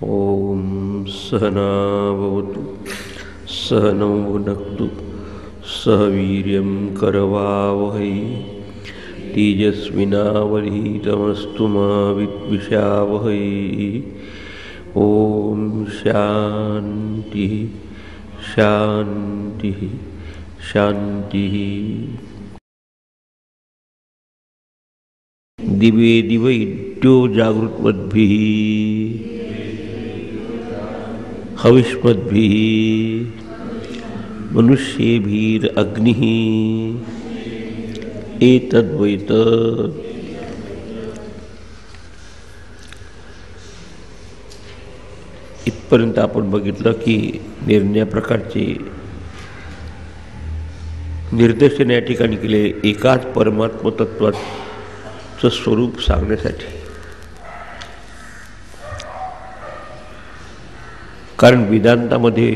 ॐ सहनावतु सहनौ भुनक्तु सह वीर्यं करवावहै तेजस्विनावधीतमस्तु मा विद्विषावहै। ॐ शान्तिः शान्तिः शान्तिः। दिवे दिव इत्यो जागृतमद्भिः हविष्मद्भिः मनुष्येभिरग्निः एतद्वैतत्। इथपर्यंत आपण बघितलं की निरनिराळ्या प्रकारचे निर्देशन या ठिकाणी केले एकाच परमात्म तत्वाचं स्वरूप सांगण्यासाठी। कारण वेदांतामध्ये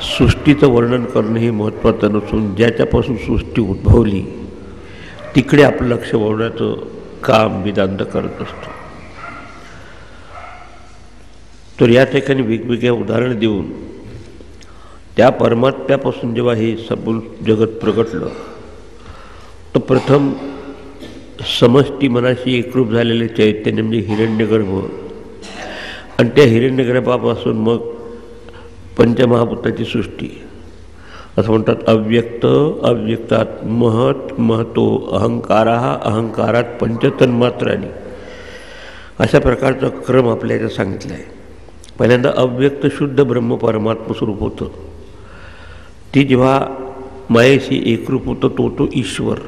सृष्टीचं वर्णन करणे हे महत्त्वाचं नसून ज्याच्यापासून सृष्टी उद्भवली तिकडे आपलं लक्ष वळवण्याचं काम वेदांत करत असतो। तर या ठिकाणी वेगवेगळ्या उदाहरणं देऊन त्या परमात्म्यापासून जेव्हा हे संपूर्ण जगत प्रगटलं तर प्रथम समष्टी मनाशी एकरूप झालेले चैतन्य म्हणजे हिरण्यगर्भ आणि त्या हिरण्यगर्भापासून मग पंचमहाभूताची सृष्टी असं म्हणतात। अव्यक्त अव्यक्तात महत महतो अहंकाराः अहंकारात पंचतन्मात्रांनी अशा प्रकारचा क्रम आपल्या इथं सांगितला आहे। पहिल्यांदा अव्यक्त शुद्ध ब्रह्म परमात्म स्वरूप होतं, ते जेव्हा मायेशी एकरूप होतं तो ईश्वर।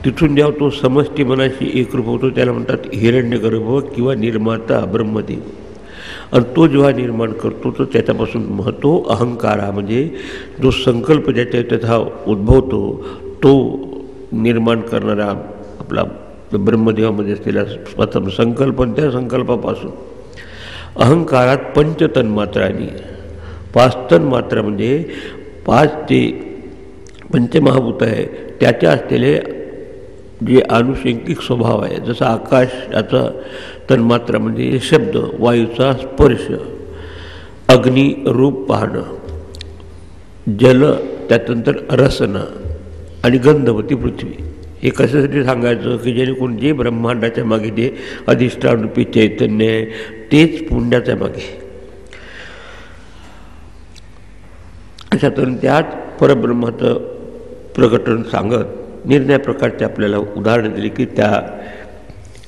तिथून जेव्हा तो समष्टी मनाशी एकरूप होतो त्याला म्हणतात हिरण्यगर्भ किंवा निर्माता ब्रह्मदेव। आणि तो जेव्हा निर्माण करतो तर त्याच्यापासून महतो अहंकारा म्हणजे जो संकल्प ज्याच्या तथा उद्भवतो तो निर्माण करणारा आपला ब्रह्मदेवामध्ये असलेला प्रथम संकल्प आणि त्या संकल्पापासून अहंकारात पंचतन्मात्रांनी पाच तन्मात्रा म्हणजे पाच ते पंचमहाभूत आहे त्याच्या असलेले जे आनुषंगिक स्वभाव आहे। जसं आकाशाचा तन्मात्रा म्हणजे शब्द, वायूचा स्पर्श, अग्नी रूप पाहणं, जल त्यानंतर रसना आणि गंधवती पृथ्वी। हे कशासाठी सांगायचं की जेणेकरून जे ब्रह्मांडाच्या मागे जे अधिष्ठानरूपी चैतन्य आहे तेच पुण्याच्या मागे अशा तऱ्हेने त्याच परब्रह्माचं प्रकटन सांगत निरनिराळ्या प्रकारचे आपल्याला उदाहरणं दिली की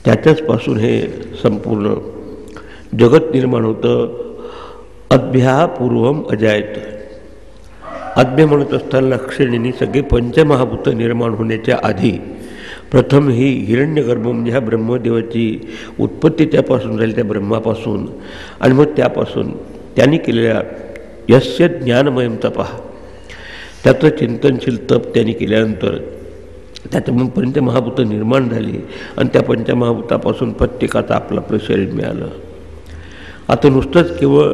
त्याच्याचपासून हे संपूर्ण जगत निर्माण होतं। अद्भ्या पूर्वम अजायत। अद्भ्य म्हणत असताना लक्षणींनी सगळे पंचमहाभूत निर्माण होण्याच्या आधी प्रथम ही हिरण्यगर्भ म्हणजे ह्या ब्रह्मदेवाची उत्पत्ती त्यापासून झाली, त्या ब्रह्मापासून, आणि मग त्यापासून त्यांनी केलेल्या यस्य ज्ञानमयम तपः त्याचं चिंतनशील तप त्यांनी केल्यानंतर त्याच्यामधून पंचमहाभूत निर्माण झाली आणि त्या पंचमहाभूतापासून प्रत्येकाचं आपलं आपलं शरीर मिळालं। आता नुसतंच केवळ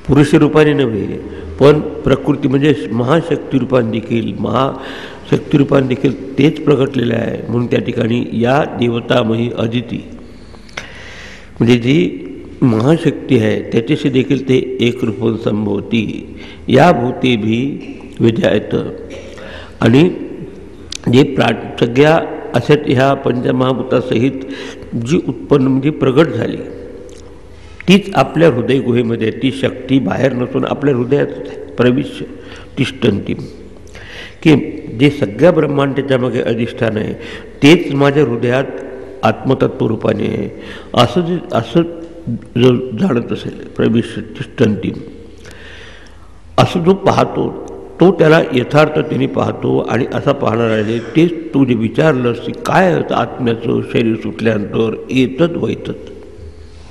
पुरुषरूपाने नव्हे पण प्रकृती म्हणजे महाशक्तिरूपाने देखील तेच प्रगटलेलं आहे। म्हणून त्या ठिकाणी या देवतामयी अदिती म्हणजे जी महाशक्ती आहे त्याच्याशी देखील ते एकरूप संभवती। या भूते भी विजायत आणि जे सगळ्या अशाच ह्या पंचमहाभूतासहित जी उत्पन्न म्हणजे प्रगट झाली तीच आपल्या हृदय गुहेमध्ये ती शक्ती बाहेर नसून आपल्या हृदयात प्रविश्य तिष्ठन्ती की जे सगळ्या ब्रह्मांडाच्या मागे अधिष्ठान आहे तेच माझ्या हृदयात आत्मतत्वरूपाने आहे असं जो जाणत असेल प्रविश्य तिष्ठन्ती असं जो पाहतो तो त्याला यथार्थतेने पाहतो। आणि असा पाहणार आहे तेच तू जे विचारलंस की काय होतं आत्म्याचं शरीर सुटल्यानंतर एतत वैतत।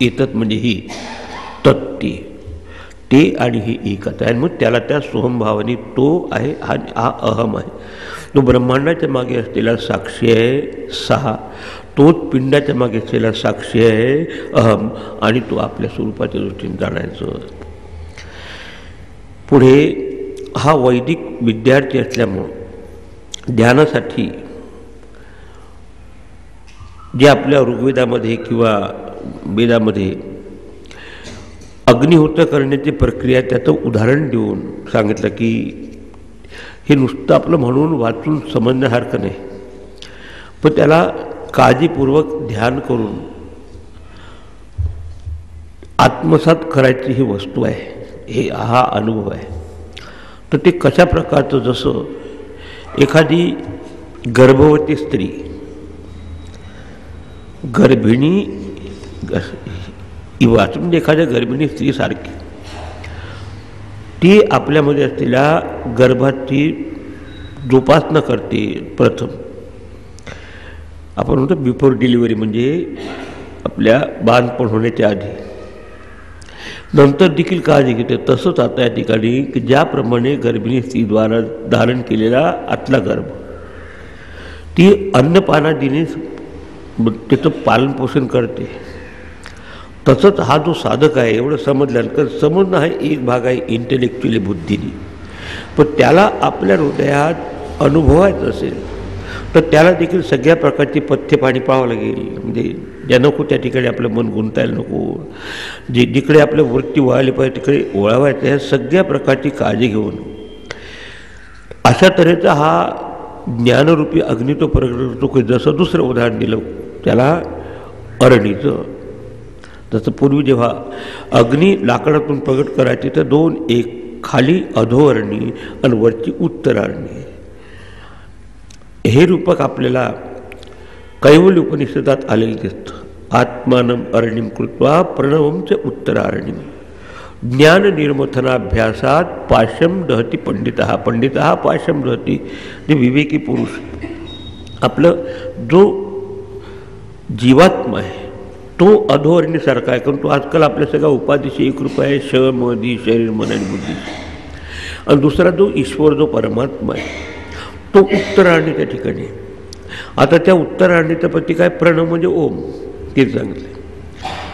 एतत म्हणजे ही तत्ती ते आणि ही एकच आहे। मग त्याला त्या सोहमभावाने तो आहे हा अहम आहे, तो ब्रह्मांडाच्या मागे असलेला साक्षी आहे सहा, तोच पिंडाच्या मागे असलेला साक्षी आहे अहम, आणि तो आपल्या स्वरूपाच्या दृष्टीने जाणायचं। पुढे हा वैदिक विद्यार्थी असल्यामुळं ध्यानासाठी जे आपल्या ऋग्वेदामध्ये किंवा वेदामध्ये अग्निहोत्र करण्याची प्रक्रिया त्याचं उदाहरण देऊन सांगितलं की हे नुसतं आपलं म्हणून वाचून समजण्यासारखं नाही, पण त्याला काळजीपूर्वक ध्यान करून आत्मसात करायची ही वस्तू आहे, हे हा अनुभव आहे. तर ते कशा प्रकारचं, जसं एखादी गर्भवती स्त्री, गर्भिणी वाचून म्हणजे एखाद्या गर्भिणी स्त्रीसारखी ती आपल्यामध्ये असलेल्या गर्भाची जोपासना करते. प्रथम आपण म्हणतो बिफोर डिलिव्हरी, म्हणजे आपल्या बाळंतपण होण्याच्या आधी, नंतर देखील काळजी घेते. तसंच आता या ठिकाणी की ज्याप्रमाणे गर्भिणी स्त्रीद्वारा धारण केलेला आतला गर्भ ती अन्नपानादीने त्याचं पालनपोषण करते, तसंच हा जो साधक आहे एवढं समजल्यानंतर, समजणं हा एक भाग आहे इंटेलेक्च्युअली बुद्धीने, पण त्याला आपल्या हृदयात अनुभवायचं असेल तर त्याला देखील सगळ्या प्रकारची पथ्य पाणी पाहावं लागेल. म्हणजे ज्या नको त्या ठिकाणी आपलं मन गुंतायला नको, जिकडे आपल्या वृत्ती वळाली पाहिजे तिकडे वळवायचं, ह्या सगळ्या प्रकारची काळजी घेऊन अशा तऱ्हेचा हा ज्ञानरूपी अग्नी तो प्रगट करतो. जसं दुसरं उदाहरण दिलं त्याला अरणीचं, जसं पूर्वी जेव्हा अग्नी लाकडातून प्रगट करायची तर दोन, एक खाली अधोअरणी आणि वरची उत्तरारणी. हे रूपक आपल्याला कैवल्य उपनिषदात आलेलं दिसतं. आत्मानं अरणीम कृत्वा प्रणवंच उत्तरारणीम ज्ञाननिर्मथनाभ्यासात पाशम दहती पंडितः. पंडितः पाशम दहती, जे विवेकी पुरुष, आपलं जो जीवात्मा आहे तो अधोरणीसारखा आहे. कारण तो आजकाल आपल्या सगळ्या उपाधीशी एकरूप आहे, श मधी शरीर मन आणि बुद्धी. आणि दुसरा जो ईश्वर जो परमात्मा आहे तो उत्तरारणी त्या ठिकाणी. आता त्या उत्तरारणीचं प्रतीक आहे प्रणव, म्हणजे ओम, ते सांगितले.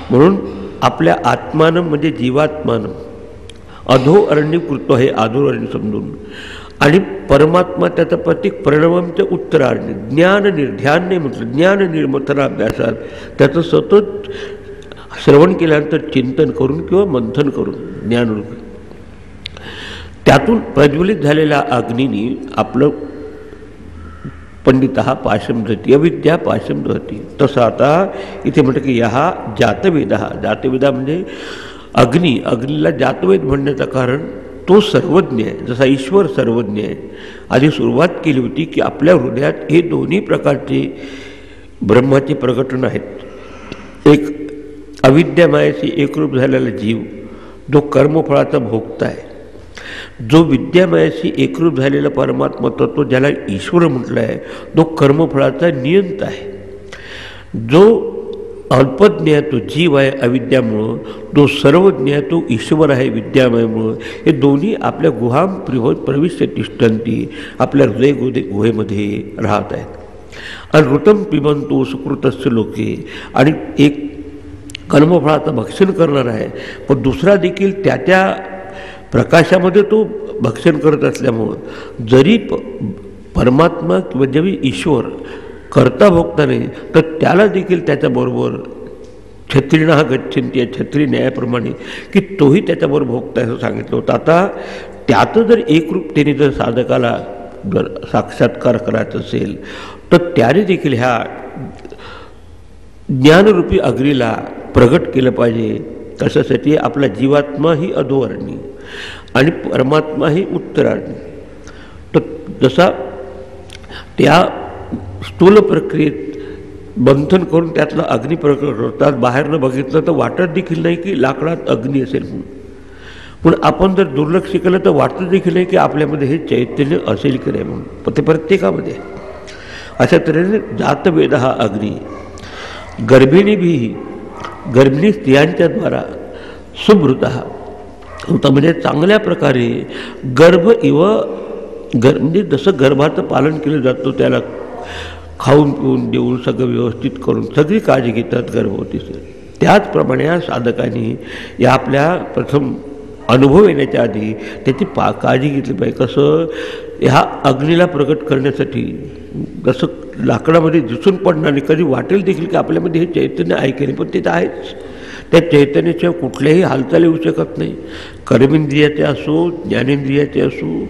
म्हणून आपल्या आत्मानं म्हणजे जीवात्मानं अधो अरण्य कृत्व हे अधोअरण्य समजून, आणि परमात्मा त्याचं प्रतीक प्रणवमचं उत्तरारण्य. ध्यान नाही म्हटलं, ज्ञान निर्मथनाभ्यासात त्याचं सतत श्रवण केल्यानंतर चिंतन करून किंवा मंथन करून ज्ञानरूपी त्यातून प्रज्वलित झालेल्या अग्नीने आपलं पंडितः पाशम दहती, अविद्या पाशम दहती. तसं आता इथे म्हणतं की ह्या जातवेद, जातवेदा म्हणजे अग्नीला जातवेद म्हणण्याचं कारण तो सर्वज्ञ आहे, जसा ईश्वर सर्वज्ञ आहे. आधी सुरुवात केली होती की आपल्या हृदयात हे दोन्ही प्रकारचे ब्रह्माचे प्रकटन आहेत. एक अविद्यामायाशी एकरूप झालेला जीव जो कर्मफळाचा भोगता आहे, जो विद्यामयाशी एकरूप झालेला परमात्मा तत्व ज्याला ईश्वर म्हटलं आहे तो कर्मफळाचा नियंता आहे. जो अल्पज्ञ आहे तो जीव आहे अविद्यामुळं, जो सर्वज्ञ आहे तो ईश्वर आहे विद्यामयामुळं. हे दोन्ही आपल्या गुहाम प्रविश्य तिष्ठन्ति, आपल्या हृदय गुहेमध्ये राहत आहेत. आणि ऋतम पिबंतो सुकृतस्य लोके, आणि एक कर्मफळाचं भक्षण करणार आहे, पण दुसरा देखील त्या प्रकाशामध्ये तो भक्षण करत असल्यामुळं जरी परमात्मा किंवा जेव्हा ईश्वर करता भोगता नाही तर त्याला देखील त्याच्याबरोबर छत्रीनं हा गच्छन्ति या छत्री न्यायाप्रमाणे की तोही त्याच्याबरोबर भोगता असं सांगितलं होतं. आता त्याचं जर एकरूपतेने जर साधकाला जर साक्षात्कार करायचा असेल तर त्याने देखील ह्या ज्ञानरूपी अग्नीला प्रगट केलं पाहिजे. कशासाठी? आपला जीवात्मा ही अधोअरणी आणि परमात्मा ही उत्तरारणी. तर जसा त्या स्थूल प्रक्रियेत बंधन करून त्यातलं अग्नी प्रकट करतात, बाहेरनं बघितलं तर वाटत देखील नाही की लाकडात अग्नी असेल म्हणून. पण आपण जर दुर्लक्ष केलं तर वाटत देखील नाही की आपल्यामध्ये हे चैतन्य असेल की नाही म्हणून. पण ते प्रत्येकामध्ये. अशा तऱ्हेने जातवेद हा अग्नी गर्भिणी स्त्रियांच्या द्वारा सुभृत होता, म्हणजे चांगल्या प्रकारे म्हणजे जसं गर्भाचं पालन केलं जातं त्याला खाऊन पिऊन देऊन सगळं व्यवस्थित करून सगळी काळजी घेतात गर्भवतीचं. त्याचप्रमाणे या साधकांनी या आपल्या प्रथम अनुभव येण्याच्या आधी त्याची काळजी घेतली पाहिजे. कसं ह्या अग्नीला प्रगट करण्यासाठी जसं लाकडामध्ये दिसून पडणार नाही, कधी वाटेल देखील की आपल्यामध्ये हे चैतन्य आहे की नाही, पण ते आहेच. त्या चैतन्याशिवाय कुठल्याही हालचाली होऊ शकत नाही. कर्मेंद्रियाचे असो, ज्ञानेंद्रियाचे असो,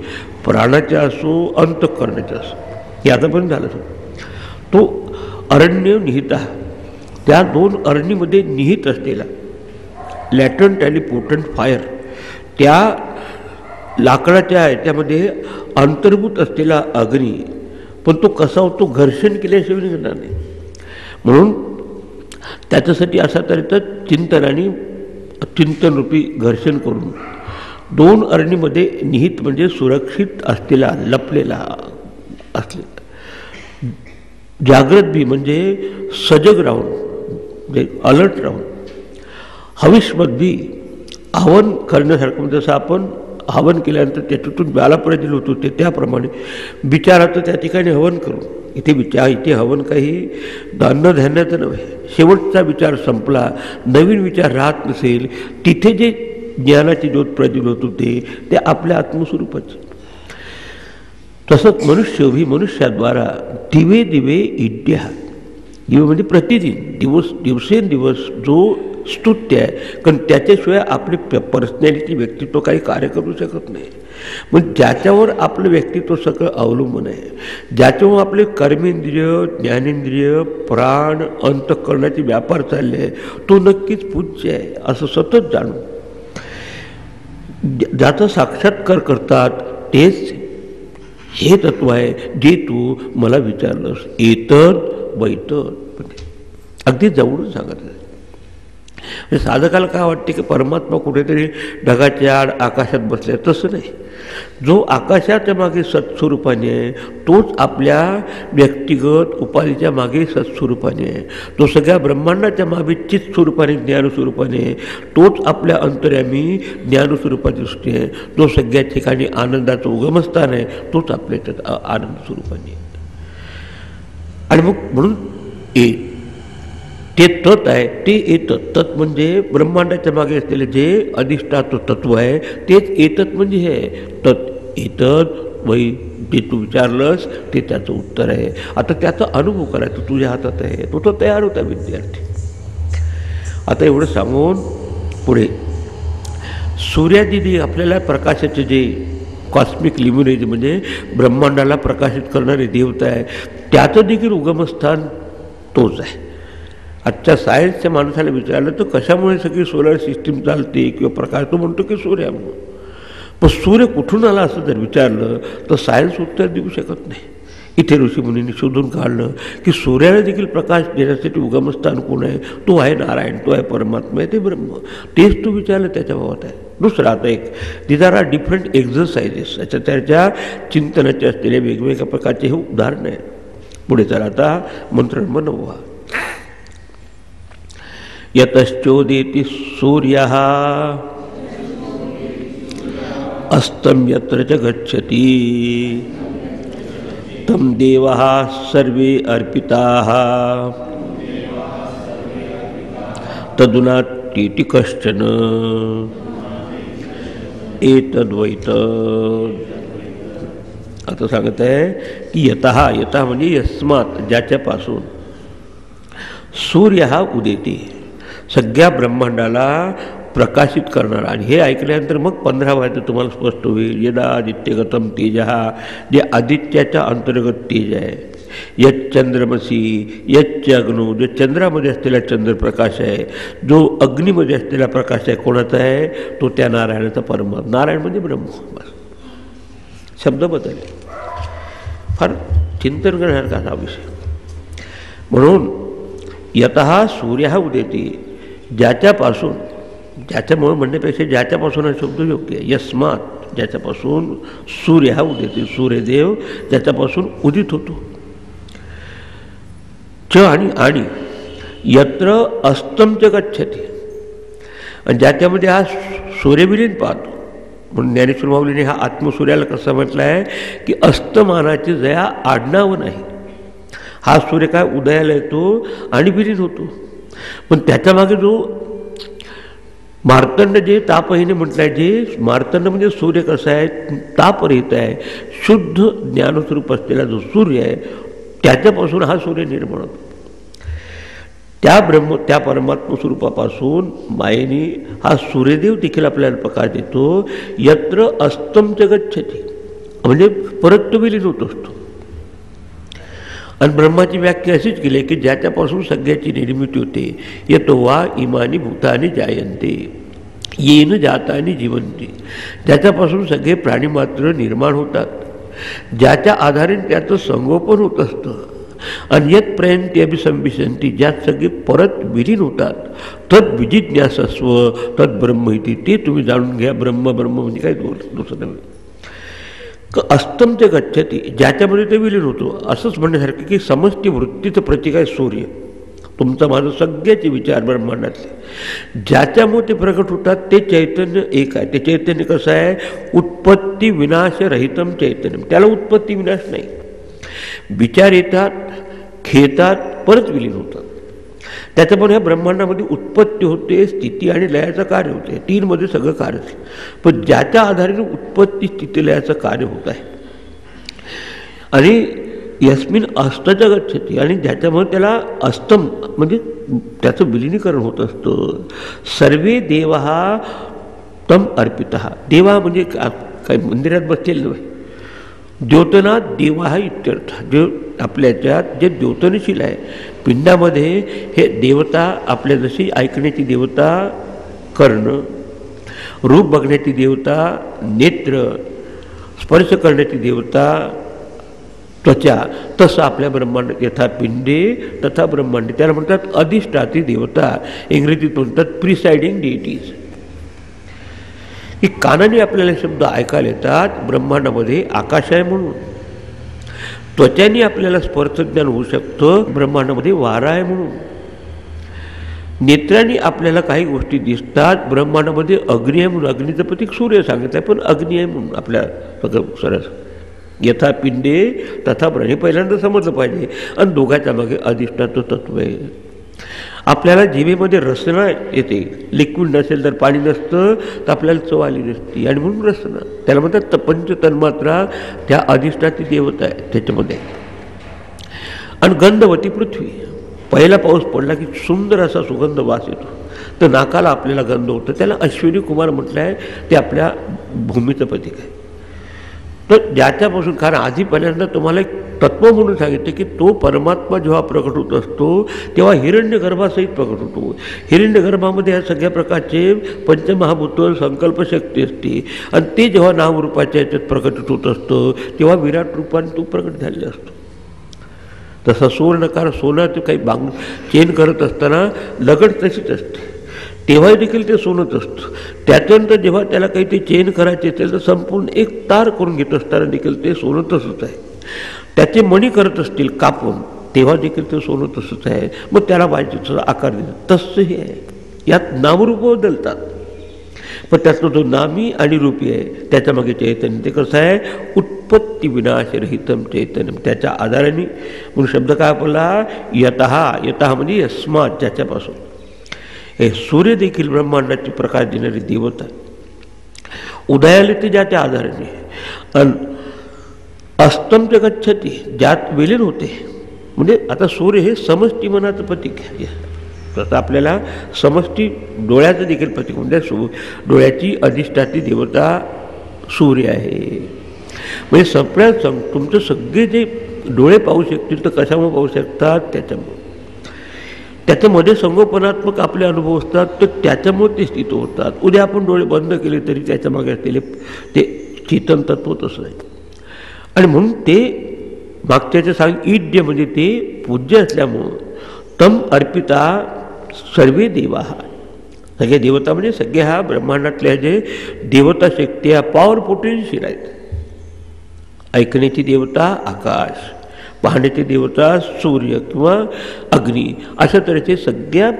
प्राणाचे असो, अंतःकरणाचे असो. हे आता पण झालं. तो अरण्य निहित, त्या दोन अरण्यमध्ये निहित असलेला लॅटंट आणि पोटंट फायर, त्या लाकडाच्या याच्यामध्ये अंतर्भूत असलेला अग्नी, पण तो कसा होतो, घर्षण केल्याशिवाय निघणार नाही. म्हणून त्याच्यासाठी असा तऱ्हेचं चिंतन आणि चिंतनरूपी घर्षण करून दोन अरण्यमध्ये निहित म्हणजे सुरक्षित असलेला, लपलेला असलेला, जागृत बी म्हणजे सजग राहून, म्हणजे अलर्ट राहून, हविष्मत बी हवन करण्यासारखं, जसं आपण हवन केल्यानंतर त्याच्यातून ज्वाला प्रज्वलित होतो ते त्याप्रमाणे विचाराचं त्या ठिकाणी हवन करू. इथे हवन काही अन्न धान्याचं नव्हे. शेवटचा विचार संपला, नवीन विचार राहत नसेल, तिथे जे ज्ञानाची ज्योत प्रज्वलित होते ते आपल्या आत्मस्वरूपाचे. तसंच मनुष्य मनुष्याद्वारा दिवे दिवे इड्या, दिवे म्हणजे प्रतिदिन, दिवसेंदिवस जो स्तुत्य आहे, कारण त्याच्याशिवाय आपले पर्सनॅलिटी, व्यक्तित्व काही कार्य करू शकत नाही. मग ज्याच्यावर आपलं व्यक्तित्व सगळं अवलंबून आहे, ज्याच्यावर आपले कर्मेंद्रिय, ज्ञानेंद्रिय, प्राण, अंतःकरणाचे व्यापार चालले आहे, तो नक्कीच पूज्य आहे असं सतत जाणून ज्याचा साक्षात्कार करतात तेच हे तत्व आहे जे तू मला विचारलंस. एतद वैतद, अगदी जवळून सांगत आहे. साधकाला काय वाटते की परमात्मा कुठेतरी ढगाच्या आड आकाशात बसले, तसं नाही. जो आकाशाच्या मागे सत्स्वरूपाने आहे तोच आपल्या व्यक्तिगत उपाधीच्या मागे सत्स्वरूपाने आहे. तो सगळ्या ब्रह्मांडाच्या मागे चित स्वरूपाने, ज्ञानस्वरूपाने आहे. तोच आपल्या अंतर्यामी ज्ञानस्वरूपाची दृष्टी आहे. जो सगळ्या ठिकाणी आनंदाचं उगमस्थान आहे तोच आपल्या आनंद स्वरूपाने आहे. आणि मग म्हणून ते तत् आहे, ते एतत्. तत् म्हणजे ब्रह्मांडाच्या मागे असलेले जे अधिष्ठात तत्व आहे तेच एतत् म्हणजे हे तत् एतत् वै. जे तू विचारलंस ते त्याचं उत्तर आहे. आता त्याचा अनुभव करायचा तुझ्या हातात आहे, तो तयार होता विद्यार्थी. आता एवढं सांगून पुढे सूर्यादिदी आपल्याला प्रकाशाचे जे कॉस्मिक लिम्युनेज म्हणजे ब्रह्मांडाला प्रकाशित करणारे देवता आहे, त्याचं देखील उगमस्थान तोच आहे. आजच्या सायन्सच्या माणसाला विचारलं तर कशामुळे सगळी सोलर सिस्टीम चालते किंवा प्रकाश, तो म्हणतो की सूर्यामुळे. पण सूर्य कुठून आला असं जर विचारलं तर सायन्स उत्तर देऊ शकत नाही. इथे ऋषीमुनींनी शोधून काढलं की सूर्याला देखील प्रकाश देण्यासाठी उगमस्थान कोण आहे, तो आहे नारायण, तो आहे परमात्मा आहे, ते ब्रह्म. तेच तू विचारलं त्याच्या भावात आहे. दुसरं आता एक दिज आर डिफरंट एक्झरसाइजेस, त्याच्या चिंतनाचे असलेले वेगवेगळ्या प्रकारचे हे उदाहरण आहे. पुढे चला आता मंत्र 9. यतश्चोदेति सूर्यः अस्तं यत्र च गच्छति तं देवाः सर्वे अर्पिताः तदुनातीति कश्चन एतद्वैतद. आता सांगत आहे की यतः म्हणजे यस्मात्, ज्याच्यापासून, सूर्य हा उदेते, सगळ्या ब्रह्मांडाला प्रकाशित करणारा. आणि हे ऐकल्यानंतर मग 15 वाक्य तुम्हाला स्पष्ट होईल. यदा आदित्यगतम तेज, जे आदित्याच्या अंतर्गत तेज आहे. यच्चंद्रमसी यच्चग्नो, जो चंद्रामध्ये असलेला चंद्रप्रकाश आहे, जो अग्नीमध्ये असलेला प्रकाश आहे, कोणाचा आहे, तो त्या नारायणाचा परमात्मा. नारायण म्हणजे ब्रह्म. शब्द बदलले, फार चिंतन करण्यासारखा हा विषय. म्हणून यतः सूर्य हा उदेते, ज्याच्यापासून, ज्याच्यामुळे म्हणण्यापेक्षा ज्याच्यापासून हा शब्द योग्य आहे. यस्मात, ज्याच्यापासून सूर्य हा उदेते, सूर्यदेव ज्याच्यापासून उदित होतो. च आणि यत्र अस्तम च गच्छति, आणि ज्याच्यामध्ये हा सूर्यविलीन पाहतो. म्हणून ज्ञानेश्वर माऊलीने हा आत्मसूर्याला कसं म्हटलं आहे की अस्तमानाची जया आडनाव नाही. हा सूर्य काय उदयाला येतो आणि विलीन होतो, पण त्याच्यामागे जो मार्तंड जे तापहीने म्हटलंय, जे मार्तंड म्हणजे सूर्य कसा आहे, तापरहित आहे, शुद्ध ज्ञानस्वरूप असलेला जो सूर्य आहे त्याच्यापासून हा सूर्य निर्माण होतो. त्या परमात्म स्वरूपापासून मायेने हा सूर्यदेव देखील आपल्याला प्रकाश देतो. यत्र अस्तम च गच्छति, म्हणजे परत तो विलीन होत असतो. आणि ब्रह्माची व्याख्या अशीच केली आहे की ज्याच्यापासून सगळ्याची निर्मिती होते. यतो वा इमानी भूतानी जायन्ते येन जातानी जीवन्ते, ज्याच्यापासून सगळे प्राणीमात्र निर्माण होतात, ज्याच्या आधारे त्याचं संगोपन होत असतं. आणि यत प्रयंती अभिसंबिशंती, ज्यात सगळे परत विलीन होतात. तद विजिज्ञासस्व तद ब्रह्म इति, ते तुम्ही जाणून घ्या. ब्रह्म म्हणजे काय दुसरं नव्हे. अस्तम ते गच्छति, ज्याच्यामध्ये ते विलीन होतो. असंच म्हणण्यासारखं की समष्टी वृत्तीचं प्रतीक आहे सूर्य. तुमचं माझं सगळ्याचे विचार ब्रह्मांडातले ज्याच्यामुळे ते प्रकट होतात ते चैतन्य एक आहे. ते चैतन्य कसं आहे, उत्पत्ती विनाशरहितम चैतन्य. त्याला उत्पत्ती विनाश नाही. विचार येतात, खेळतात, परत विलीन होतात. त्याच्यामुळे ह्या ब्रह्मांडामध्ये उत्पत्ती होते, स्थिती आणि लयाचं कार्य होते. तीनमध्ये सगळं कार्य. पण ज्याच्या आधारे उत्पत्ती स्थिती लयाचं कार्य होत आहे. आणि यस्मिन अस्तच गच्छति, आणि ज्याच्यामुळे त्याला अस्तम म्हणजे त्याचं विलिनीकरण होत असतं. सर्वे देव तम अर्पित. देवा म्हणजे काही मंदिरात बसलेलं नव्हे. द्योतनात देवा हा इत्यर्थ. जे आपल्याच्यात जे द्योतनशील आहे पिंडामध्ये, हे देवता आपल्या जशी ऐकण्याची देवता कर्ण, रूप बघण्याची देवता नेत्र, स्पर्श करण्याची देवता त्वचा, तसं आपल्या ब्रह्मांड यथा पिंडे तथा ब्रह्मांडे. त्याला म्हणतात अधिष्ठाती देवता. इंग्रजीत म्हणतात प्रिसाइडिंग डिटीज. की कानाने आपल्याला शब्द ऐकायला येतात ब्रह्मांडामध्ये आकाश आहे म्हणून. त्वचाने आपल्याला स्पर्शज्ञान होऊ शकतं ब्रह्मांडामध्ये वारा आहे म्हणून. नेत्राने आपल्याला काही गोष्टी दिसतात ब्रह्मांडामध्ये अग्नी आहे म्हणून. अग्नीचं प्रतीक सूर्य सांगितलं आहे, पण अग्नी आहे म्हणून आपल्या सगळं सरस. यथा पिंडे तथा ब्रह्म, पहिल्यांदा समजलं पाहिजे. आणि दोघांच्या मागे अधिष्ठाचं तत्व आहे. आपल्याला जिभेमध्ये रसना येते. लिक्विड नसेल तर पाणी नसतं तर आपल्याला चव आली नसती, आणि म्हणून रसना. त्याला म्हणतात पंच तन्मात्रा त्या अधिष्ठाची देवता आहे त्याच्यामध्ये. आणि गंधवती पृथ्वी. पहिला पाऊस पडला की सुंदर असा सुगंध वास येतो, तर नाकाला आपल्याला गंध होतं. त्याला अश्विनी कुमार म्हटलं आहे. ते आपल्या भूमीचं प्रतीक आहे. तर ज्याच्यापासून, कारण आधी पहिल्यांदा तुम्हाला एक तत्व म्हणून सांगितलं की तो परमात्मा जेव्हा प्रकट होत असतो तेव्हा हिरण्यगर्भासहित प्रकट होतो. हिरण्यगर्भामध्ये ह्या सगळ्या प्रकारचे पंचमहाभूत संकल्पशक्ती असते. आणि ते जेव्हा नामरूपाच्या याच्यात प्रकट होत असतं तेव्हा विराट रूपाने तो प्रकट झालेला असतो. तसा सुवर्णकार सोनं ते काही चेन करत असताना लगड तशीच असते, तेव्हा देखील ते सोनंच असतं. त्याच्यानंतर जेव्हा त्याला काही ते चेन करायचे असेल तर संपूर्ण एक तार करून घेत असताना देखील ते सोनं तसंच आहे. त्याचे मणी करत असतील कापून, तेव्हा देखील ते सोनं तसंच आहे. मग त्याला पाहिजे तसं आकार देतात. तसंही आहे. यात नामरूप बदलतात, पण त्यातलं जो नामी आणि रूपी आहे त्याच्यामागे चैतन्य. ते कसं आहे, उत्पत्ती विनाशरहितम चैतन्यम. त्याच्या आधाराने म्हणून शब्द काय आपला यतः म्हणजे यस्मात, ज्याच्यापासून. हे सूर्य देखील ब्रह्मांडाची प्रकाश देणारी देवता. उदयाला ते ज्याच्या आधाराने. आणि अस्तम ते गच्छति, ज्यात विलीन होते. म्हणजे आता सूर्य हे समष्टी मनाचं प्रतीक आहे. तसं आपल्याला समष्टी डोळ्याचं देखील प्रतीक म्हणजे डोळ्याची अधिष्ठाती देवता सूर्य आहे. म्हणजे सगळ्यात तुमचं सगळे जे डोळे पाहू शकतील तर कशामुळे पाहू शकतात, त्याच्यामुळे. त्याच्यामध्ये संगोपनात्मक आपले अनुभव असतात, तर त्याच्यामुळे ते स्थित होतात. उद्या आपण डोळे बंद केले तरी त्याच्यामागे असलेले ते चेतन तत्व तसं आहे. आणि म्हणून ते मागच्याचं सांग ईड्य म्हणजे ते पूज्य असल्यामुळं तम अर्पिता सर्वे देवा. सगळे देवता म्हणजे सगळे हा ब्रह्मांडातल्या जे देवता शक्ती ह्या पॉवर पोटेन्शियल आहेत. ऐकण्याची देवता आकाश, पाहण्याची देवता सूर्य किंवा अग्नी, अशा तऱ्हेचे सगळ्या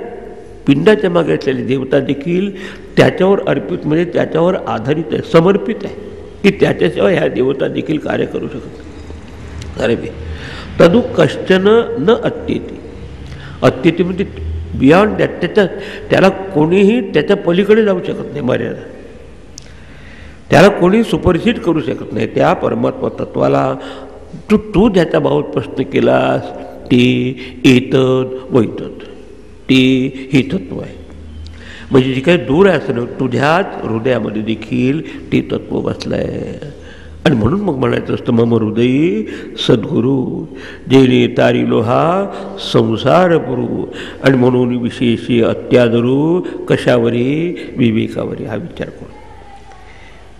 पिंडाच्या मागे असलेली देवता देखील त्याच्यावर अर्पित म्हणजे त्याच्यावर आधारित आहे, समर्पित आहे की त्याच्याशिवाय ह्या देवता देखील कार्य करू शकतात. अरे बे तदु कश्चन न अत्येती. अत्येती म्हणजे बियॉन्ड दॅट, त्याला कोणीही त्याच्या पलीकडे जाऊ शकत नाही मर्यादा, त्याला कोणी सुपरसीड करू शकत नाही. त्या परमात्मा तत्वाला तू ज्याच्या बाबत प्रश्न केलास ते एतद वैतद, ते हे तत्व आहे. म्हणजे जे काही दूर आहे असं तुझ्याच हृदयामध्ये देखील ते तत्व बसलं आहे. आणि म्हणून मग म्हणायचं असतं मम हृदयी सद्गुरू जेणे तारिलो हा संसार पुरू. आणि म्हणून विशेषी अत्यादरू कशावरी विवेकावरी, हा विचार करू.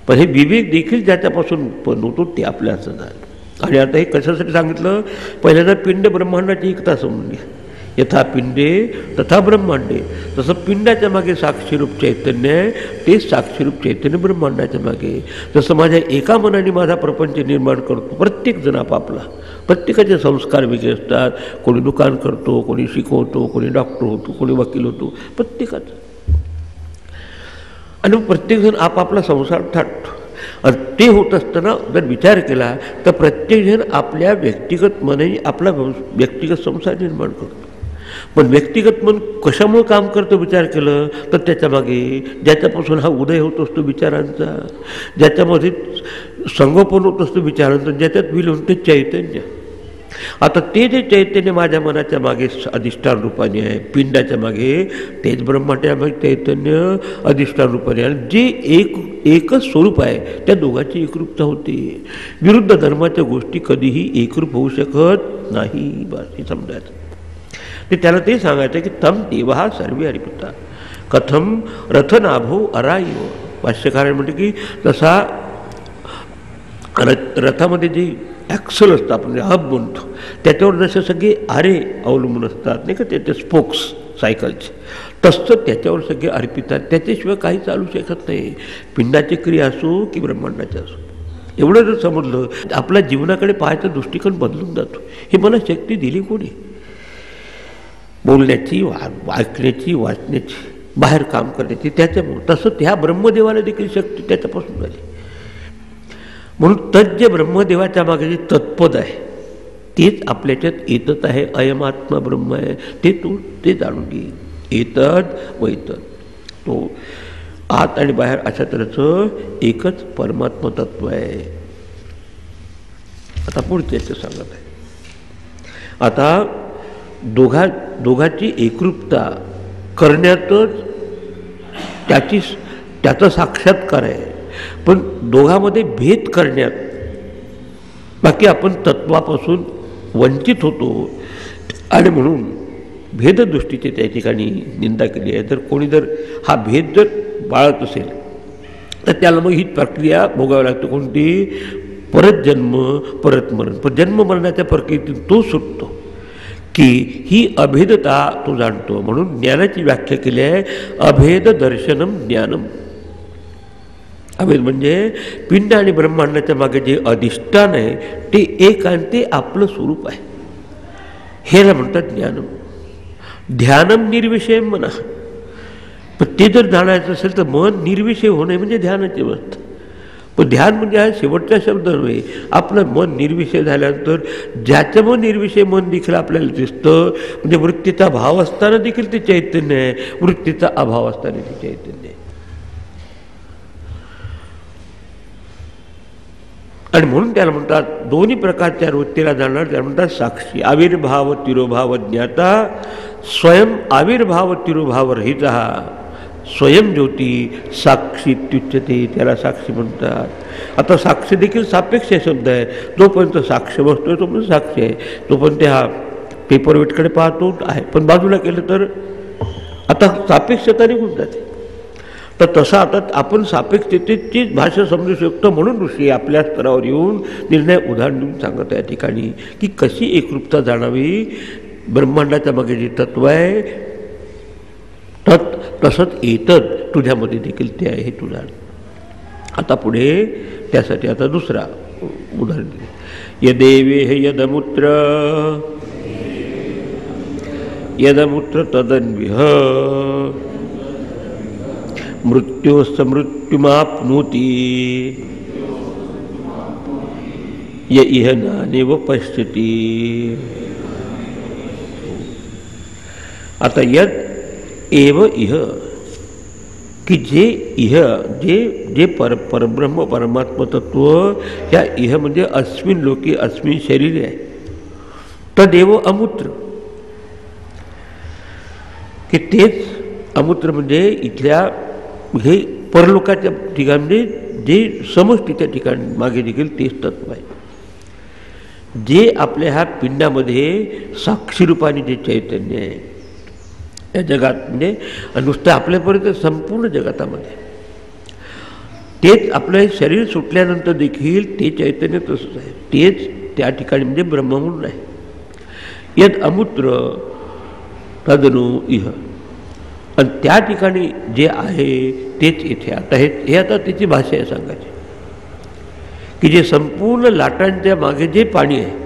पण हे विवेक देखील ज्याच्यापासून उत्पन्न होतो ते आपल्या हातात झालं. आणि आता हे कशासाठी सांगितलं, पहिल्यांदा पिंड ब्रह्मांडाची एकता समजून घ्या. यथा पिंडे तथा ब्रह्मांडे, तसं पिंडाच्या मागे साक्षीरूप चैतन्य आहे, तेच साक्षीरूप चैतन्य ब्रह्मांडाच्या मागे. जसं माझ्या एका मनाने माझा प्रपंच निर्माण करतो प्रत्येकजण आपापला, प्रत्येकाचे संस्कार वेगळे असतात. कोणी दुकान करतो, कोणी शिकवतो, कोणी डॉक्टर होतो, कोणी वकील होतो, प्रत्येकाचं. आणि प्रत्येकजण आपापला संसार थाटतो. आणि ते होत असताना जर विचार केला तर प्रत्येकजण आपल्या व्यक्तिगत मनाने आपला व्यक्तिगत संसार निर्माण करतो. पण व्यक्तिगत मन कशामुळे काम करतं विचार केलं तर त्याच्यामागे ज्याच्यापासून हा उदय होत असतो विचारांचा, ज्याच्यामध्ये संगोपन होत असतो विचारांचं, ज्याच्यात विलीन होते चैतन्य. आता ते जे चैतन्य माझ्या मनाच्या मागे अधिष्ठान रूपाने आहे, पिंडाच्या मागे तेच ब्रह्मांडाच्या मागे चैतन्य अधिष्ठान रूपाने, आणि जे एकच स्वरूप आहे त्या दोघांची एकरूपता होते. विरुद्ध धर्माच्या गोष्टी कधीही एकरूप होऊ शकत नाही. बस हे समजायचं. ते त्याला ते सांगायचं की तम देवा सर्वे हरिपुता कथम रथनाभो अरायो. भाष्यकार म्हणते की तसा रथामध्ये जे ॲक्सल असतं, आपण हब म्हणतो, त्याच्यावर जसे सगळे आरे अवलंबून असतात नाही का, त्याचे स्पोक्स सायकलचे, तसं त्याच्यावर सगळे अर्पितात. त्याच्याशिवाय काही चालू शकत नाही, पिंडाची क्रिया असो की ब्रह्मांडाची असो. एवढं जर समजलं आपल्या जीवनाकडे पाहायचा दृष्टिकोन बदलून जातो. हे मला शक्ती दिली कोणी? बोलण्याची, ऐकण्याची, वाचण्याची, बाहेर काम करण्याची, त्याच्यामुळे. तसं त्या ब्रह्मदेवाला देखील शक्ती त्याच्यापासून झाली. म्हणून तत् जे ब्रह्मदेवाच्या मागे जे तत्पद आहे तेच आपल्याच्यात येतच आहे. अयमात्मा ब्रह्म आहे, ते जाणून घे. एतद वैतद, तो आत आणि बाहेर अशा तऱ्हेचं एकच परमात्मा तत्व आहे. आता पुढचे सांगत आहे. आता दोघांची एकरूपता करण्यातच त्याचा साक्षात्कार आहे. पण दोघांमध्ये भेद करण्यात बाकी आपण तत्वापासून वंचित होतो. आणि म्हणून भेददृष्टीची त्या ठिकाणी निंदा केली आहे. तर कोणी जर हा भेद जर बाळगत असेल तर त्याला मग ही प्रक्रिया भोगावी लागते. कोणती? परत जन्म परत मरण. पण जन्म मरणाच्या प्रक्रियेतून तो सुटतो की ही अभेदता तो जाणतो. म्हणून ज्ञानाची व्याख्या केली आहे अभेद दर्शनम ज्ञानम. अभेद म्हणजे पिंड आणि ब्रह्मांडाच्या मागे जे अधिष्ठान आहे ते एक आणि ते आपलं स्वरूप आहे. हेला म्हणतात ज्ञानम. ध्यानम निर्विषयम म्हणा. पण ते जर जाणायचं असेल तर मन निर्विषय होणे म्हणजे ध्यानाची अवस्था. पण ध्यान म्हणजे हा शेवटचा शब्द नव्हे. आपलं मन निर्विषय झाल्यानंतर ज्याच्यामुळे निर्विषय मन देखील आपल्याला दिसतं. म्हणजे वृत्तीचा भाव असताना देखील ते चैतन्य आहे, वृत्तीचा अभाव असताना ते चैतन्य आहे. आणि म्हणून त्याला म्हणतात दोन्ही प्रकारच्या वृत्तीला जाणार त्याला म्हणतात साक्षी. आविर्भाव तिरोभाव ज्ञाता स्वयं आविर्भाव तिरोभाव रहित स्वयं ज्योती साक्षी त्युच्यते. त्याला साक्षी म्हणतात. आता साक्षी देखील सापेक्ष शब्द आहे. जोपर्यंत साक्ष बसतोय तोपर्यंत साक्षी आहे. जोपर्यंत हा पेपरवेटकडे पाहतो आहे, पण बाजूला केलं तर आता सापेक्षता निघून जाते. तर तसं आता आपण सापेक्षतेचीच भाषा समजू शकतो. म्हणून ऋषी आपल्या स्तरावर येऊन निर्णय उदाहरण देऊन सांगत या ठिकाणी की कशी एकरूपता जाणावी. ब्रह्मांडाच्या मागे जे तत्व आहे तसंच येतच तुझ्यामध्ये देखील ते आहे हे तुझा. आता पुढे त्यासाठी आता दुसरा उदाहरण दिले. यदेवे हे यदमूत्र तदन्विह मृत्योस्त मृत्युमाप्नोति य इह नानेव पश्यति. आता यद एव इह, की जे इह जे जे परब्रह्म परमात्म तत्व ह्या इह म्हणजे अस्मिन लोकी अस्मिन शरीर आहे. तदेव अमूत्र, की तेच अमूत्र म्हणजे इथल्या हे परलोकाच्या ठिकाणी जे समष्टीच्या ठिकाणी मागे देखील तेच तत्व आहे. जे आपल्या ह्या पिंडामध्ये साक्षी रूपाने जे चैतन्य आहे या जगात, म्हणजे नुसतं आपल्यापर्यंत संपूर्ण जगतामध्ये, तेच आपलं शरीर सुटल्यानंतर देखील ते चैतन्य तसंच आहे. तेच त्या ठिकाणी म्हणजे ब्रह्म म्हणून आहे. यद अमूत्र तदनु इह, आणि त्या ठिकाणी जे आहे तेच इथे. आता हे आता त्याची भाषा आहे सांगायची, की जे संपूर्ण लाटांच्या मागे जे पाणी आहे